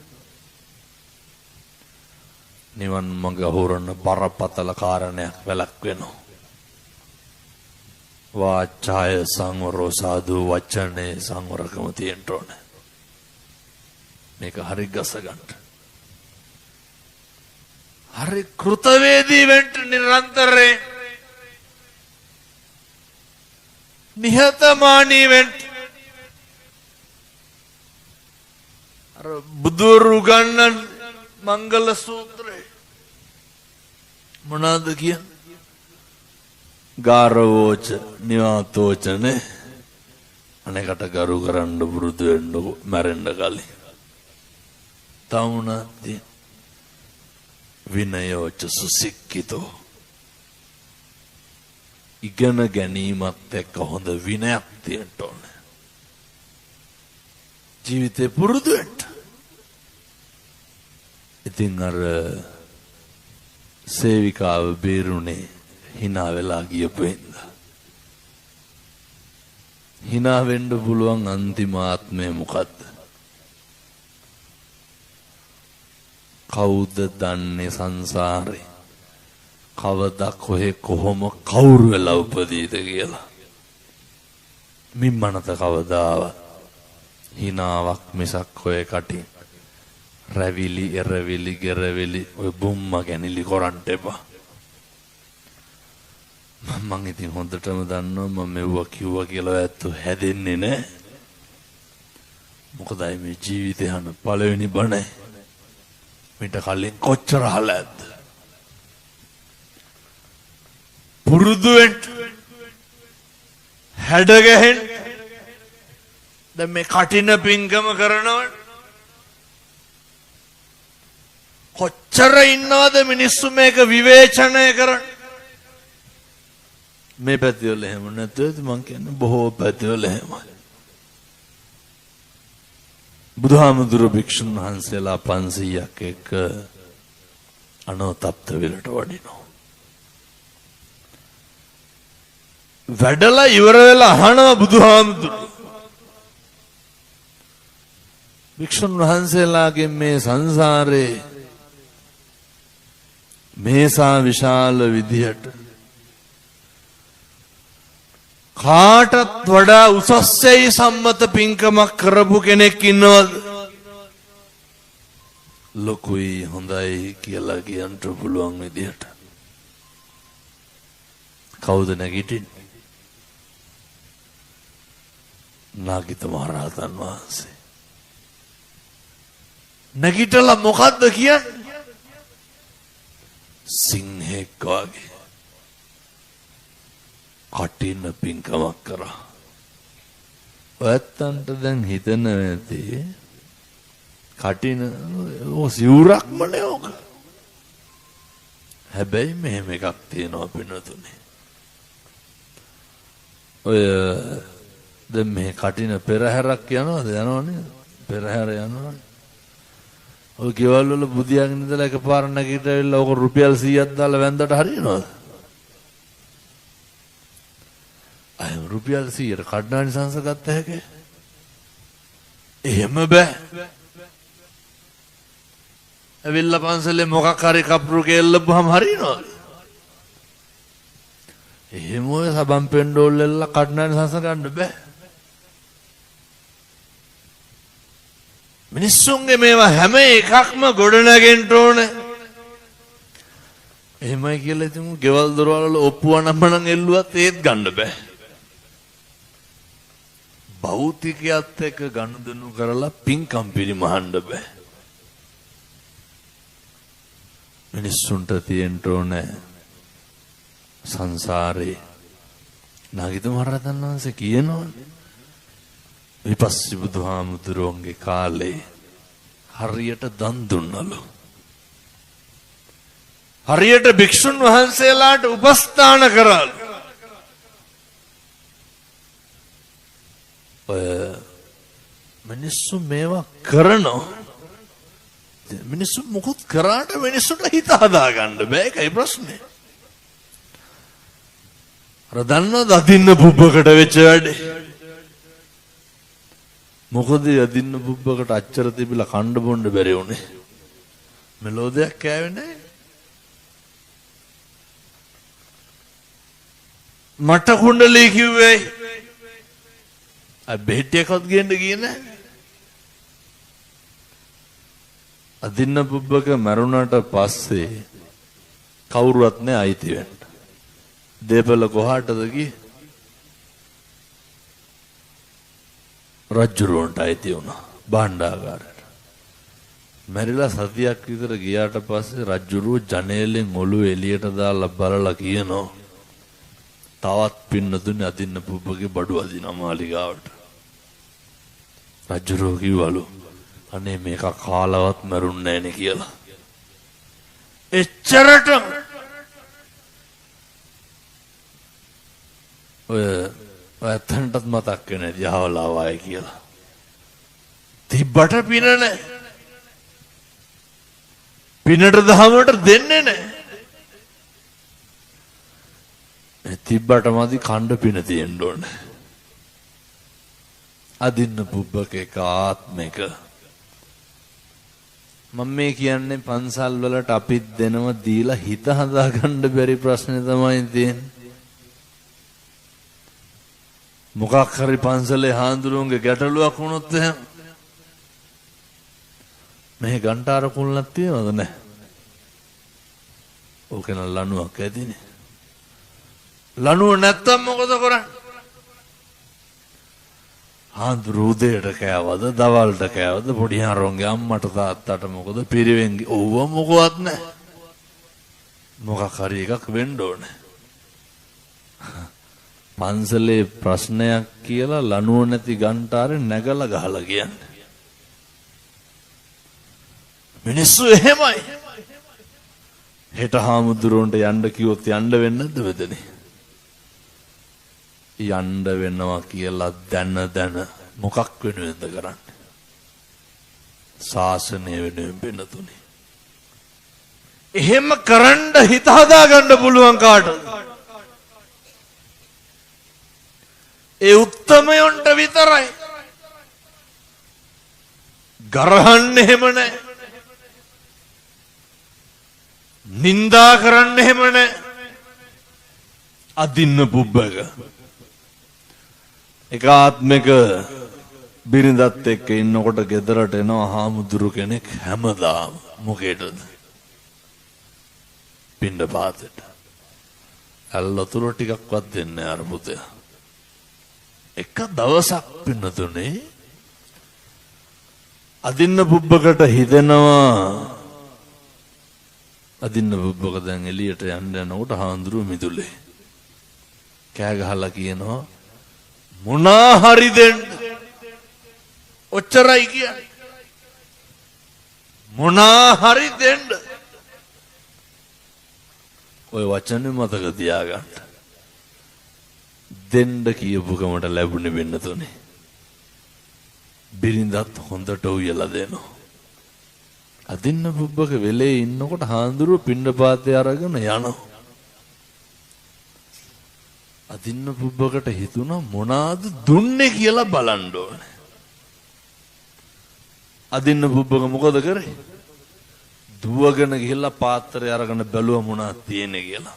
නිවන් මඟ හොරන බරපතල කාරණයක් වැළක් වෙනවා. වාචාය සංවරෝ සාදු වචනේ සංවරකම තියෙන්න ඕනේ. මේක හරි ගස ගන්න. හරි කෘතවේදී වෙන්න නිරන්තරයෙන් නිහතමානී වෙන්න. අර බුදුරු ගන්නන් මංගල සූත්‍රය මොනවාද කියන්නේ? ගාරවෝච නිවාතෝචනේ අනේකට ගරු කරන්න පුරුදු වෙන්න මැරෙන්න කලින්. තවුණාදී විනයෝච සුසික්කිතෝ ඉගෙන ගැනීමත් එක්ක හොඳ විනයක් තියෙන්න ඕනේ. ජීවිතේ පුරුදු වෙන්න. ඉතින් අර සේවිකාව බේරුනේ hina වෙලා ගියපු හින්දා. hina වෙන්න පුළුවන් අන්තිම ආත්මය මොකද්ද? කවුද දන්නේ සංසාරේ කවදා කොහේ කොහොම කවුරු වෙලා උපදීද කියලා. මිම්මනත කවදාවත් hinaවක් මිසක් ඔය කටින් රැවිලි එරවිලි ගෙරවිලි ඔය බුම්ම ගැනිලි කරන්න එපා. මම ඉතින් හොඳටම දන්නවා මම මෙව්වා කිව්වා කියලා ඇත්ත හැදෙන්නේ නැහැ. මොකදයි මේ ජීවිතේ හන පළවෙනි බණ මිට කලින් කොච්චර අහලාද? පුරුදු වෙන්න හැඩ ගැහෙන්න. දැන් මේ කටින පිංගම කරනවට කොච්චර ඉන්නවද මිනිස්සු මේක විවේචනය කරන්න. මේ පැතිවල එහෙම නැතුව මං කියන්නේ බොහෝ පැතිවල එහෙමයි. බුදුහාමුදුරු භික්ෂුන් වහන්සේලා 500ක් එක්ක අනෝතප්ත විලට වඩිනවා. වැඩලා ඉවර වෙලා අහනවා බුදුහාමුදුරු භික්ෂුන් වහන්සේලාගෙන් මේ සංසාරේ මේසා විශාල විදියට කාටත් වඩා උසස්සේ සම්මත පින්කමක් කරපු කෙනෙක් ඉන්නවද? ලොකුයි හොඳයි කියලා කියන්න පුළුවන් විදියට. කවුද නැගිටින්නේ? නාගිත මහරහතන් වහන්සේ. නැගිටලා මොකද්ද කියන්නේ? සිංහෙක් වගේ කටින පින්කමක් කරා. ඔයත්තන්ට දැන් හිතන ඇති කටින සිවුරක්මනේ ඕක. හැබැයි මෙහෙම එකක් තියෙනවා පින්නතුනේ. ඔය දැන් මේ කටින පෙරහැරක් යනවද? යනවනේ. පෙරහැර යනවනේ. ඔය ගෙවල් වල බුදියාගෙන ඉඳලා එකපාර නැගිටවිලා ඕක රුපියල් 100ක් දාලා වැන්දට හරියනවද? අය රුපියල් 100ට කඩනානි සංස ගත්ත හැකේ. එහෙම බෑ. ඇවිල්ලා පන්සලේ මොකක් හරි කප්රු කෙල්ලපුවාම හරියනවද? එහෙම ඔය සබම් පෙන්ඩෝල් වල කඩනානි සංස ගන්න බෑ. මිනිස්සුන්ගේ මේවා හැම එකක්ම ගොඩනගෙන්න ඕනේ. එහෙමයි කියලා ඉතින් ගෙවල් දොරවල් වල ඔප්පුව නම්මනම් එල්ලුවත් ඒත් ගන්න බෑ. භෞතිකයත් එක්ක ගනුදෙනු කරලා පින්කම් පිරිමහන්න බෑ. මිනිස්සුන්ට තියෙන්න ඕනේ සංසාරේ නාගිත මහරහතන් වහන්සේ කියනවනේ විපස්සී බුදුහාමුදුරුවන්ගේ කාලේ හරියට දන් දුන්නලු. හරියට භික්ෂුන් වහන්සේලාට උපස්ථාන කරාලු. ඔය මිනිස්සු මේවා කරනවා. මිනිස්සු මොකුත් කරාට මිනිස්සුන්ට හිත හදාගන්න බෑ. ඒකයි ප්‍රශ්නේ. අර දන්නවද අදින්න පුබ්බකට වෙච්ච වැඩේ? මොකද යදින්න පුබ්බකට අච්චර තිබිලා කණ්ඩ බොන්න බැරි වුණේ. මෙලෝදයක් කෑවේ නැහැ. මට කුණ්ඩලී කිව්වේ බෙහෙට්ටියක්වත් ගේන්න ගියේ නැහැ. අදින්න පුබ්බක මරුණට පස්සේ කවුරුවත් නැහැ අයිති වෙන්න. දේපල කොහාටද ගියේ? රජුරවන්ට අයිති වුණා භාණ්ඩාගාරයට. මැරිලා සතියක් විතර ගියාට පස්සේ රජුරුව ජනේලෙන් ඔළුව එළියට දාලා බලලා කියනවා තවත් පින්නතුනේ අදින්න පුබ්බගේ බඩු අදින මාලිගාවට. රජුරුව කිව්වලු අනේ මේක කාලවත් මරුන්නේ නැණේ කියලා. එච්චරට ඔය ඇත්තටත් මතක් වෙන්නේ දිහාවලා වායි කියලා. තිබ්බට පින නැහැ. පිනට දහමට දෙන්නේ නැහැ. තිබ්බට මදි කණ්ඩ පින තියෙන්න ඕනේ. අදින්න පුබ්බක එක ආත්මික. මම මේ කියන්නේ පන්සල් වලට අපිත් දෙනව දීලා හිත හදාගන්න බැරි ප්‍රශ්නේ තමයි තියෙන්නේ. මොකක් හරි පන්සලේ හාමුදුරුවන්ගේ ගැටලුවක් වුණොත් එහෙම මේ ගන්ටාර කුල්ලක් තියනවද නැහැ? ඕකෙන ලණුවක් ඇතිනේ. ලණුව නැත්තම් මොකද කරන්නේ? හාමුදුරුවෝ උදේට කෑවද දවල්ට කෑවද පොඩි හාරොන්ගේ අම්මට තාත්තට මොකද පිරිවෙන්ගේ ඕව මොකවත් නැහැ. මොකක් හරි එකක් වෙන්න ඕනේ. පන්සලේ ප්‍රශ්නයක් කියලා ලණුව නැති ගන්ටාරේ නැගලා ගහලා කියන්නේ. මිනිස්සු එහෙමයි. හෙට හාමුදුරුවන්ට යන්න කිව්වොත් යන්න වෙන්නේ නැද්ද වෙදනේ? යන්න වෙනවා කියලා දැන මොකක් වෙනුවෙන්ද කරන්නේ? ශාසනය වෙනුවෙන් වෙනතුනේ. එහෙම කරන්න හිත හදාගන්න පුළුවන් කාටද? ඒ උත්තමයන්ට විතරයි. ගරහන්න එහෙම නැහැ. නින්දා කරන්න එහෙම නැහැ. අදින්න පුබ්බක එකාත්මික බිරිඳත් එක්ක ඉන්නකොට ගෙදරට එනවා හාමුදුරු කෙනෙක් හැමදාම. මොකේද? පින්ඩ පාතට. ඇල්ලතුරු ටිකක්වත් දෙන්නේ අර පුතේ. එක දවසක් පින්නතුනේ අදින්න පුබ්බකට හිතෙනවා. අදින්න පුබ්බක දැන් එළියට යන්න යනකොට හාමුදුරුව මිදුලේ කෑ ගහලා කියනවා මොනා හරි දෙන්න. ඔච්චරයි කියන්නේ. මොනා හරි දෙන්න. ඔය වචනේ මතක තියාගන්න. දෙන්න කියපු කමට ලැබුණේ වෙන්න තුනේ. බිරිඳත් හොඳට උයලා දෙනවා. අදින්න පුබ්බක වෙලේ ඉන්නකොට හාමුදුරුව පිණ්ඩපාතේ අරගෙන යනවා. අදින්න පුබ්බකට හිතුණා මොනවාද දුන්නේ කියලා බලන්න ඕනේ. අදින්න පුබ්බක මොකද කරේ? දුවගෙන ගිහිල්ලා පාත්‍රය අරගෙන බැලුවා මොනවද තියෙන්නේ කියලා.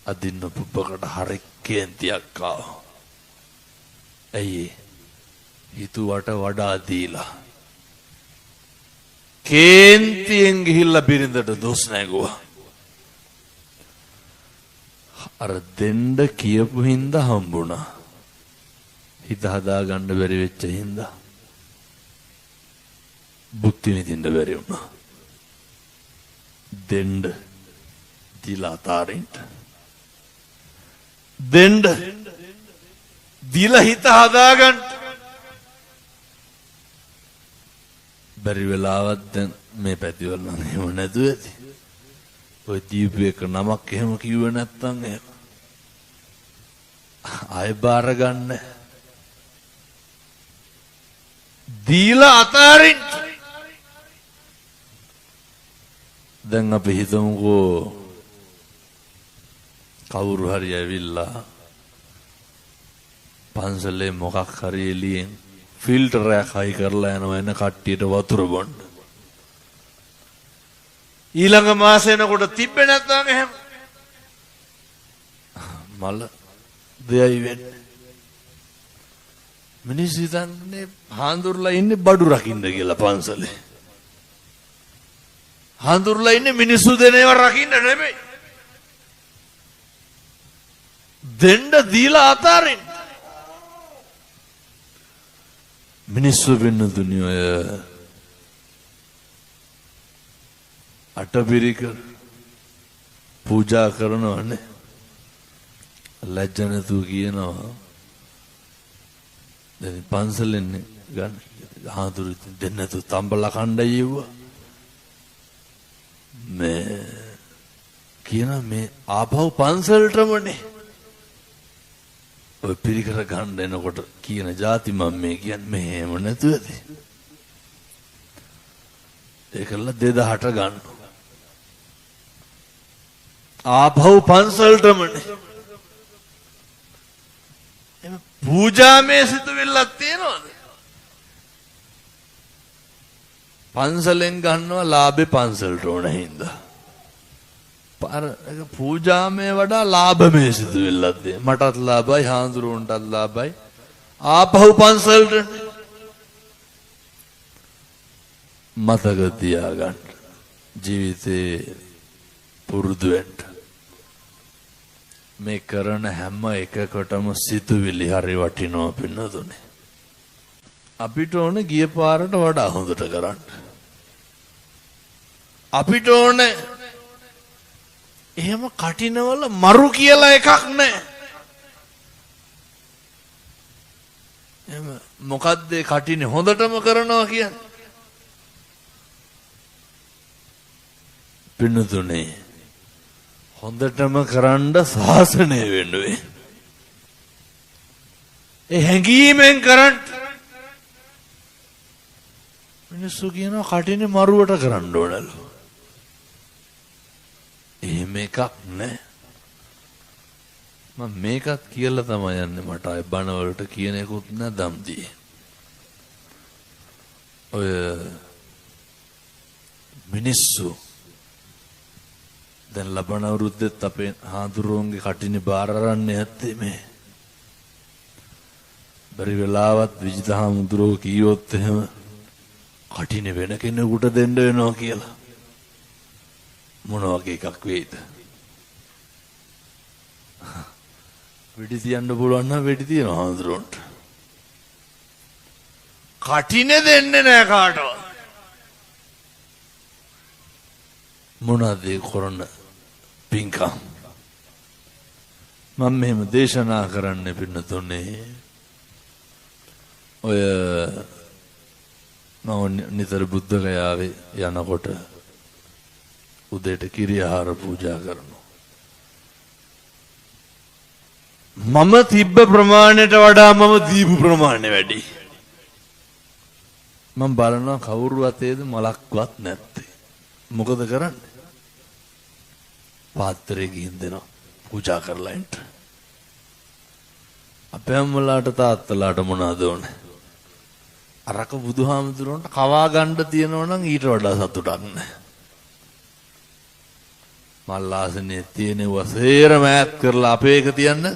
අදින්න පුබ්බකට හරි කේන්තියක් ආවා. ඇයි? හිතුවට වඩා දීලා. කේන්තියෙන් ගිහිල්ලා බිරිඳට දොස් නැගුවා. අර දෙන්න කියපු හින්දා හම්බුණා. හිත හදා ගන්න බැරි වෙච්ච හින්දා බුද්ධි විඳින්න බැරි වුණා. දෙන්න දීලා අතාරින්න. දෙන්න දීලා හිත හදා ගන්න බැරි වෙලාවක් දැන් මේ පැතිවල නම් එහෙම නැතුව ඇති. ඔය දීපු එක නමක් එහෙම කිව්වේ නැත්තම් එහෙම ආයෙ බාර ගන්න. දීලා අතාරින්න. දැන් අපි හිතමුකෝ කවුරු හරි ඇවිල්ලා පන්සලේ මොකක් හරි එළියෙන් ෆිල්ටර් එකක් හයි කරලා යනවා එන කට්ටියට වතුර බොන්න. ඊළඟ මාසේ එනකොට තිබ්බේ නැත්නම් එහෙම මල දෙයයි වෙන්නේ. මිනිස්සු හිතන්නේ හාඳුරලා ඉන්නේ බඩු රකින්න කියලා පන්සලේ. හාඳුරලා ඉන්නේ මිනිස්සු දෙනේව රකින්න නෙමෙයි. දෙන්න දීලා අතාරින්න. මිනිස්සු වෙන්න දුනිය අටපිරික පූජා කරනවනේ. ලැජ්ජ නැතුව කියනවා දැන් පන්සලෙන් ගන්න හාඳුරු දෙන්න නැතුව තම්බලා කණ්ඩායම් යුවා. මේ කියන මේ ආපහු පන්සලටමනේ ඔය පිරිකර ගන්න එනකොට කියන જાති මම මේ කියන්නේ මෙහෙම නැතුවද ඒකල 2008 ගන්න ආපහු පන්සලටමනේ එම පූජාමය සිතුවිල්ලක් තියනවද පන්සලෙන් ගන්නවා ලාභේ පන්සලට ඕන හින්දා පාර පූජාමය වඩා ලාභමය සිතුවිල්ලක් දෙන්න මටත් ලාභයි හාඳුරුවන්ටත් ලාභයි ආපහු පන්සලට මතක තියාගන්න ජීවිතේ පුරුදු වෙන්න මේ කරන හැම එකකටම සිතුවිලි හරි වටිනවා පින්නතුනේ අපිට ඕන ගිය පාරට වඩා හොඳට කරන්න අපිට ඕන එහෙම කටිනවල මරු කියලා එකක් නැහැ එහෙම මොකද්ද කටිනේ හොඳටම කරනවා කියන්නේ පින්නතුනේ හොඳටම කරන්න සාසනය වෙනුවේ ඒ හැඟීමෙන් කරන්න මිනිස්සු කියනවා කටිනේ මරුවට කරන්න ඕනලු එහෙම එකක් නෑ මම මේකත් කියලා තමයි යන්නේ මට අය බණ වලට කියන එකකුත් නෑ දම්දී ඔය මිනිස්සු දැන් ලබන අවුරුද්දෙත් අපේ හාඳුරුවන්ගේ කටිනේ බාර අරන්නේ නැත්තේ මේ බැරි වෙලාවත් විජිතහාමුදුරුවෝ කීවොත් එහෙම කටිනේ වෙන කෙනෙකුට දෙන්න වෙනවා කියලා මොන වගේ එකක් වෙයිද වෙඩි තියන්න පුළුවන් නම් වෙඩි තියනවා හාමුදුරුවන්ට කටිනේ දෙන්නේ නැහැ කාටවත් මොනවද කරන පින්කම් මම මෙහෙම දේශනා කරන්න පින්නතුනේ ඔය මම නිතර බුද්ධ ගයාවේ යනකොට උදේට කිරි ආහාර පූජා කරනවා මම තිබ්බ ප්‍රමාණයට වඩා මම දීපු ප්‍රමාණය වැඩි මම බලනවා කවුරු අතේද මලක්වත් නැත්තේ මොකද කරන්නේ පාත්‍රේ ගිහින් දෙනවා පූජා කරලා එන්න අපේ අම්මලාට තාත්තලාට මොනවද ඕනේ අරක බුදුහාමුදුරන්ට කවා ගන්න තියෙනවා නම් ඊට වඩා සතුටක් නැහැ මල්ලාසනේ තියෙන වසේරම ඈත් කරලා අපේ එක තියන්න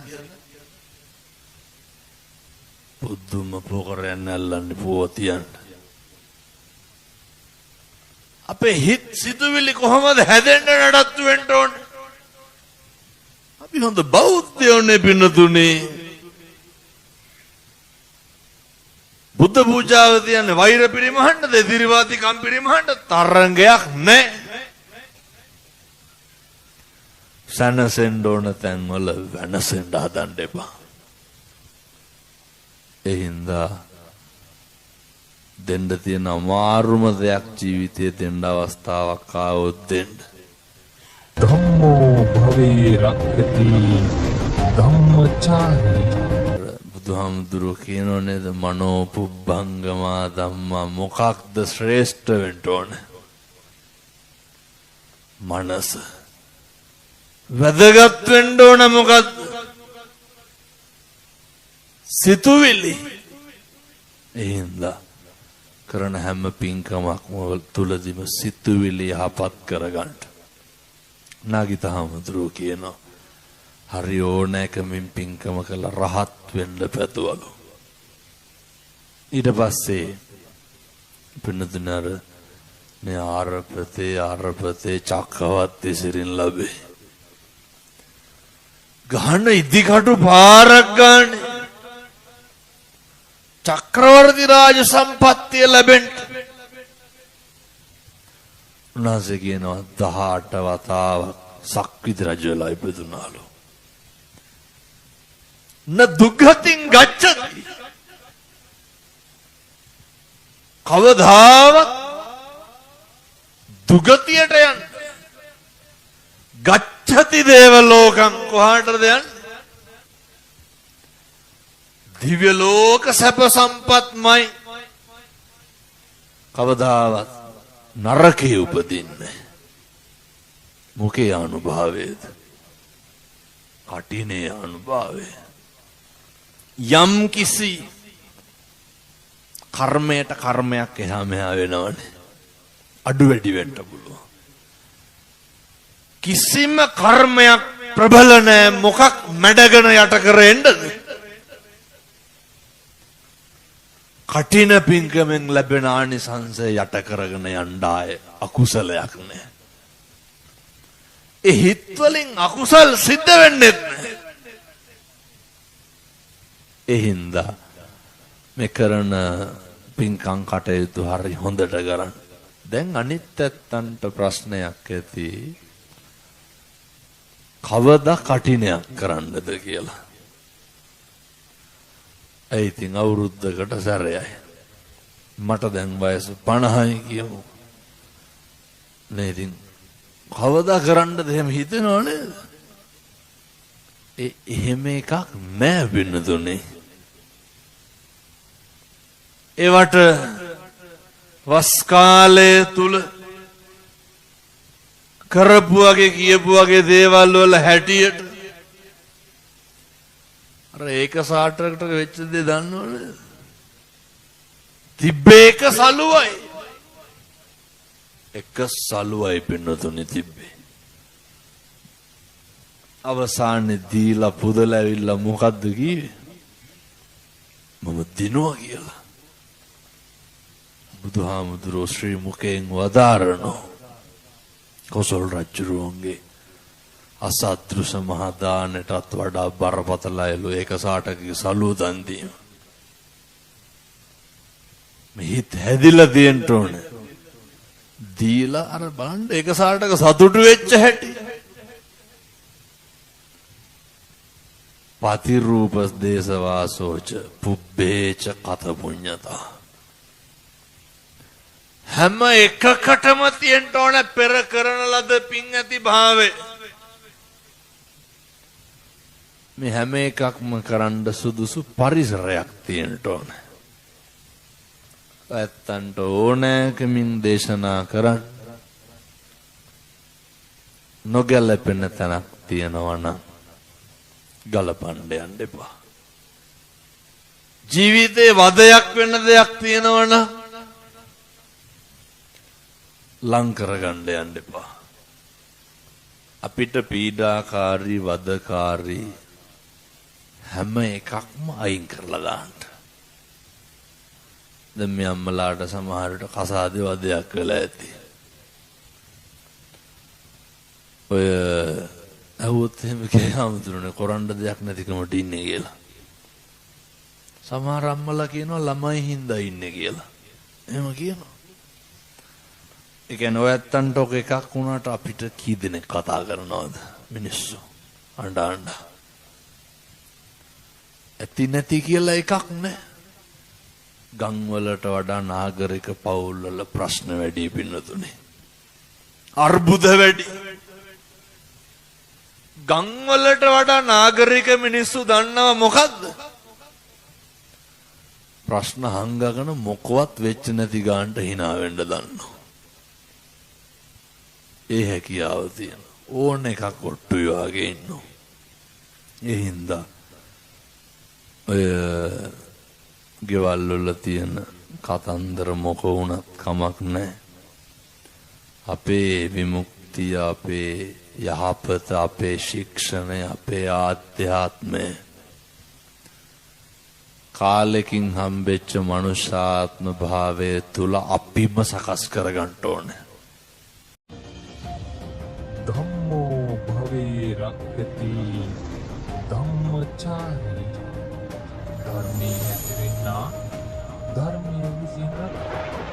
බුදුම පොකරයන් අල්ලන්නේ පොව තියන්න අපේ හිත සිතුවිලි කොහොමද හැදෙන්න නඩත්තු වෙන්න ඕනේ අපි හොඳ බෞද්ධයෝනේ පින්නතුනේ බුද්ධ පූජාව තියන්නේ වෛර පිරිමහන්න දෙදිරිවාතිකම් පිරිමහන්න තරංගයක් නැහැ සනසෙන්න ඕන තැන් වල වෙනසෙන්න හදන්න එපා ඒ හින්දා දෙන්න තියෙන අමාරුම දෙයක් ජීවිතයේ දෙන්න අවස්ථාවක් ආවොත් දෙන්න
ධම්මෝ භවේ රක්ඛති ධම්මචාරී
බුදුහාමුදුරුවෝ කියනෝ නේද මනෝ පුබ්බංගමා ධම්මා මොකක්ද ශ්‍රේෂ්ඨ වෙන්න ඕන මනස වැදගත් වෙන්න ඕන මොකක්ද සිතුවිලි එහෙනම් කරන හැම පින්කමක්ම තුලදීම සිතුවිලි යහපත් කරගන්න. නාගිතහමඳුරෝ කියනවා හරි ඕනෑකමින් පින්කම කළා රහත් වෙන්න පැතුවලු. ඊට පස්සේ පින්නතුනර මේ ආරපතේ චක්කවර්ති සිරින් ලැබේ. ගහන ඉදිකටු පාරක් ගානේ චක්‍රවර්ති රාජ සම්පත්තිය ලැබෙන්න. උන්වහන්සේ කියනවා 18 වතාවක් සක්විති රජ වෙලා ඉපදුනාලු. න දුක්ඛතින් ගච්ඡති. කවදාවත් දුගතියට යන්න. ගච්ඡති දේව ලෝකං කොහාටද යන්නේ? දිව්‍ය ලෝක සැප සම්පත්මයි. කවදාවත් නරකේ උපදින්නේ. මොකේ අනුභවයේද? කටිනේ අනුභවය. යම් කිසි කර්මයට කර්මයක් එහා මෙහා වෙනවනේ. අඩු වැඩි වෙන්න පුළුවන්. කිසිම කර්මයක් ප්‍රබල නැහැ. මොකක් මැඩගෙන යට කරෙන්නද? කටින පින්කමෙන් ලැබෙන ආනිසංසය යට කරගෙන යන්න ආයේ අකුසලයක් නෑ. ඒ හිත් වලින් අකුසල් සිද්ධ වෙන්නේ නැහැ. ඒ හින්දා මේ කරන පින්කම් කටයුතු හරි හොඳට කරන්න. දැන් අනිත් ඇත්තන්ට ප්‍රශ්නයක් ඇති. කවදා කටිනයක් කරන්නද කියලා. ඒ ඉතින් අවුරුද්දකට සැරයයි. මට දැන් වයස 50යි කියමු. නේ ඉතින් කවදා කරන්නද එහෙම හිතෙනව නේද? එහෙම එකක් නෑ වෙනදුනේ. ඒවට වස් කාලය තුල කරපු වගේ කියපු වගේ දේවල් වල හැටියට අර ඒක සාටරකට වෙච්ච දේ දන්නවනේ. තිබ්බේ එක සලුවයි. එක සලුවයි පින්නතුනේ තිබ්බේ. අවසානයේ දීලා පුදලා ඇවිල්ලා මොකද්ද කිව්වේ? මම දිනුවා කියලා. බුදුහාමුදුරෝ ශ්‍රී මුකෙන් වදාරනෝ කොසල් රජුරුවන්ගේ අසත්‍රුස මහදානටත් වඩා බරපතලයිලු ඒක සාටකගේ සලුව දන් දීම. මෙහිත් හැදිලා තියෙන්න ඕනේ. දීලා අර බලන්න ඒක සාටක සතුටු වෙච්ච හැටි. පතිරූප දේශවාසෝච පුබ්බේච කත පුඤ්ඤතා. හැම එකකටම තියෙන්න ඕනේ පෙර කරන ලද පින් ඇති භාවය. මේ හැම එකක්ම කරන්න සුදුසු පරිසරයක් තියෙන්න ඕනේ. ඇත්තන්ට ඕනෑකමින් දේශනා කරන්න. නොගැලපෙන තැනක් තියෙනවා නම් ගලපන්න යන්න එපා. ජීවිතේ වදයක් වෙන දෙයක් තියෙනවා නම් ලං කරගන්න යන්න එපා. අපිට පීඩාකාරී වදකාරී හැම එකක්ම අයින් කරලා දාන්න. දැන් මේ අම්මලාට සමහරට කසාදේ වදයක් වෙලා ඇති. ඔය ඇහුවොත් එහෙම කියහමතුනේ කරන්න දෙයක් නැතිකමට ඉන්නේ කියලා. සමහර අම්මලා කියනවා ළමයි හින්දා ඉන්නේ කියලා. එහෙම කියනවා. ඒ කියන්නේ ඔය ඇත්තන්ට ඔක එකක් වුණාට අපිට කී දෙනෙක් කතා කරනවද මිනිස්සු අඬ ඇති නැති කියලා එකක් නැහැ. ගම් වලට වඩා නාගරික පවුල් වල ප්‍රශ්න වැඩි පින්නතුනේ. අර්බුද වැඩි. ගම් වලට වඩා නාගරික මිනිස්සු දන්නව මොකද්ද? ප්‍රශ්න හංගගෙන මොකවත් වෙච්ච නැති ගානට hina වෙන්න දන්නවා. ඒ හැකියාව තියෙන ඕන එකක් ඔට්ටුයි වගේ ඉන්නවා. ඒ හින්දා ඔය ගෙවල් වල තියෙන කතන්දර මොක වුණත් කමක් නැහැ. අපේ විමුක්තිය, අපේ යහපත, අපේ ශික්ෂණය, අපේ ආධ්‍යාත්මය කාලෙකින් හම්බෙච්ච මනුෂ්‍යාත්ම භාවය තුල අපිම සකස් කරගන්න ඕනේ.
ධම්මෝ භවේ රක්ඛති ධම්මචාරී. ධර්මයේ හැසිරෙන්න ධර්මයේ විසින් රැකේ.